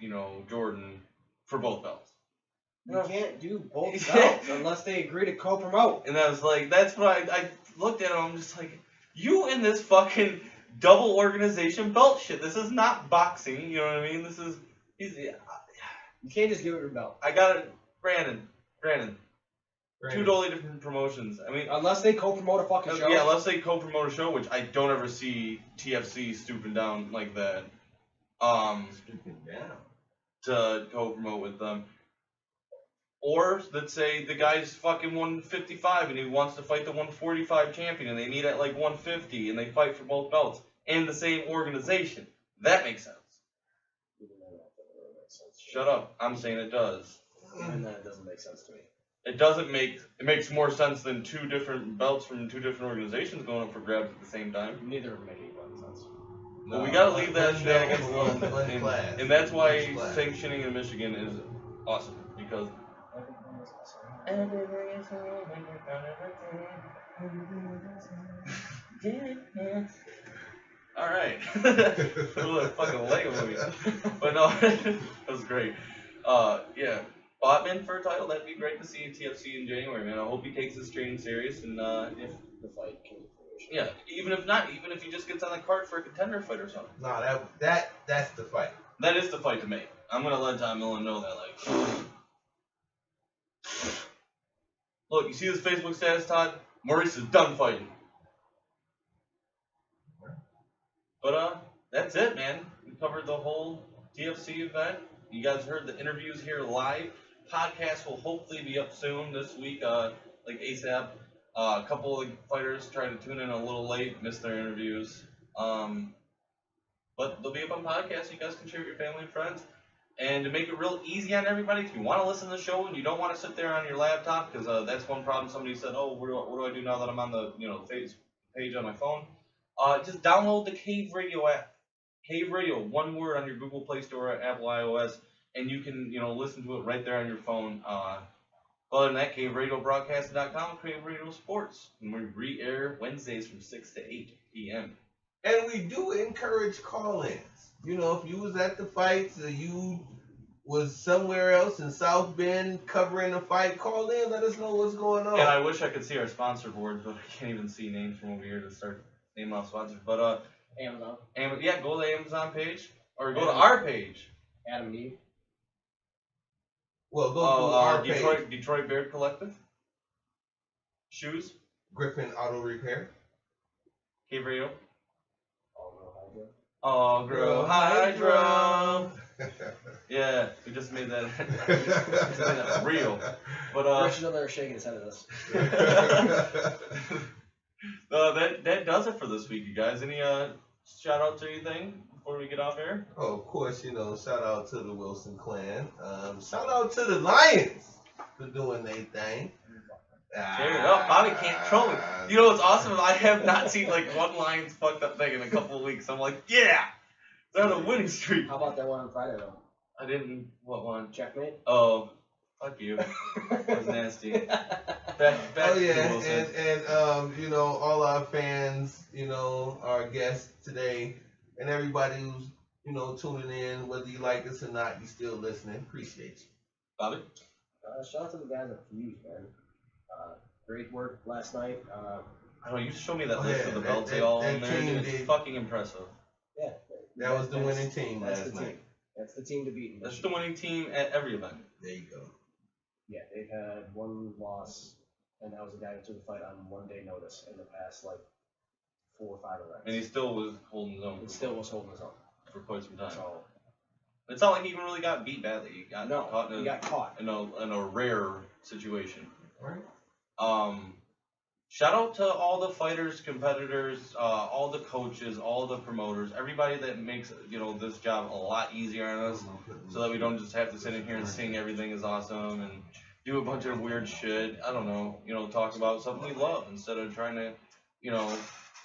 Jordan for both belts." You can't do both belts unless they agree to co-promote. And I was like, that's what I looked at him. I'm just like, you in this fucking double organization belt shit. This is not boxing. You know what I mean? This is you can't just give it your belt. I got it, Brandon. Two totally different promotions. I mean, unless they co-promote a fucking show. Yeah, unless they co-promote a show, which I don't ever see TFC stooping down like that. Stooping down to co-promote with them. Or let's say the guy's fucking 155 and he wants to fight the 145 champion and they meet at like 150 and they fight for both belts in the same organization. That makes sense. Shut up. I'm saying it does. And then it doesn't make sense to me. It makes more sense than two different belts from two different organizations going up for grabs at the same time. Neither of them make any fucking sense. Well, we gotta leave that shenanigans alone. And that's why sanctioning in Michigan is awesome. Because alright. Fucking Lego movie. But no, that was great. Yeah. Botman for a title, that'd be great to see in TFC in January, man. I hope he takes his training serious and if the fight can fruition. Yeah, even if he just gets on the card for a contender fight or something. No, that's the fight. That is the fight to make. I'm gonna let Tom Millen know that, like, look, you see this Facebook status, Todd? Maurice is done fighting. But that's it, man. We covered the whole TFC event. You guys heard the interviews here live. Podcast will hopefully be up soon this week, like ASAP. A couple of fighters tried to tune in a little late, missed their interviews. But they'll be up on podcast. You guys can share with your family and friends. And to make it real easy on everybody, if you want to listen to the show and you don't want to sit there on your laptop, because that's one problem. Somebody said, "Oh, what do I do now that I'm on the face page on my phone?" Just download the Cave Radio app. Cave Radio, one word on your Google Play Store or Apple iOS, and you can listen to it right there on your phone. Other than that, CaveRadioBroadcasting.com, Cave Radio Sports, and we re-air Wednesdays from 6 to 8 p.m. And we do encourage call-ins. If you was at the fights or you was somewhere else in South Bend covering the fight, call in, let us know what's going on. And I wish I could see our sponsor boards, but I can't even see names from over here to start naming off sponsors. But Amazon. Yeah, go to the Amazon page or go to our page. Adam and Eve. Well, go to our page. Detroit Beard Collective. Shoes. Griffin Auto Repair. Cave Radio. All Grow Hydro. Yeah, we just made that, real. But Rich there shaking his head at us. That does it for this week, you guys. Any shout outs or anything before we get off air? Oh, of course, shout out to the Wilson clan. Shout out to the Lions for doing their thing. Tear it up. Bobby can't control it. You know what's awesome? I have not seen like one Lions fucked up thing in a couple of weeks. I'm like, yeah, they're on a winning streak. How about that one on Friday though? I didn't. What one? Checkmate. Oh, fuck you. That was nasty. Back Oh to yeah, Wilson. and you know, all our fans, you know, our guests today, and everybody who's, you know, tuning in, whether you like us or not, you still listening. Appreciate you. Bobby? Shout out to the guys at Fuse, man. Great work last night. I don't know, you showed me that Oh, list yeah, of the that- belts they that- all that in there. team Dude, it's did- fucking impressive. Yeah. That was the winning team That's last the team. night. That's the team to beat. That's the winning team at every event. There you go. Yeah, they've had one loss, and that was a guy who took a fight on 1 day notice in the past like 4 or 5 events. And he still was holding his own. He still was holding his own. For quite some time. So It's not like he even really got beat badly. He got caught in he got caught. in a rare situation. Right. Shout out to all the fighters, competitors, all the coaches, all the promoters, everybody that makes this job a lot easier on us, so that we don't just have to sit in here and sing everything is awesome and do a bunch of weird shit. I don't know, talk about something we love instead of trying to,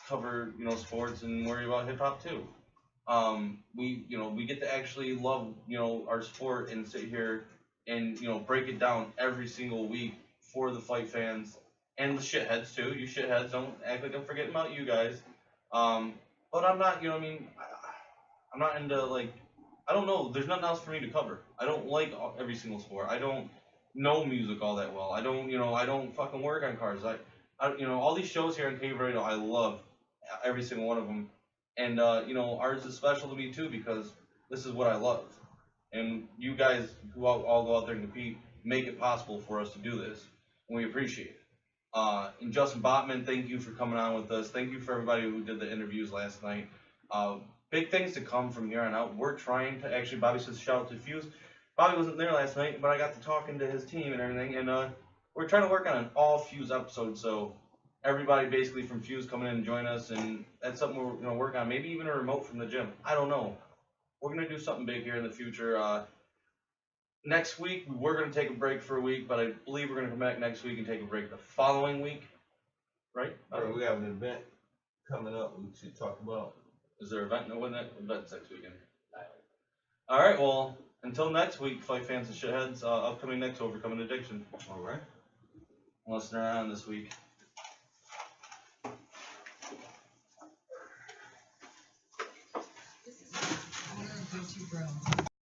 cover sports and worry about hip hop too. We get to actually love our sport and sit here and break it down every single week for the fight fans. And the shitheads too. You shitheads, don't act like I'm forgetting about you guys. But I'm not, I'm not into I don't know. There's nothing else for me to cover. I don't like every single sport. I don't know music all that well. I don't fucking work on cars. I all these shows here on Cave Radio, I love every single one of them. And ours is special to me too because this is what I love. And you guys who all go out there and compete make it possible for us to do this, and we appreciate it. And Justin Botman, thank you for coming on with us. Thank you for everybody who did the interviews last night. Big things to come from here on out. We're trying to actually, Bobby says shout out to Fuse. Bobby wasn't there last night, but I got to talking to his team and everything, and we're trying to work on an all Fuse episode, so everybody basically from Fuse coming in and join us, and that's something we're gonna work on. Maybe even a remote from the gym. I don't know. We're gonna do something big here in the future. Next week, we're going to take a break for a week, but I believe we're going to come back next week and take a break the following week. Right? Right, we have an event coming up we should talk about. Is there an event? No, event's next weekend. Alright, well, until next week, fight fans and shitheads, upcoming next Overcoming Addiction. Alright. Unless they're on this week. This is go-to bro.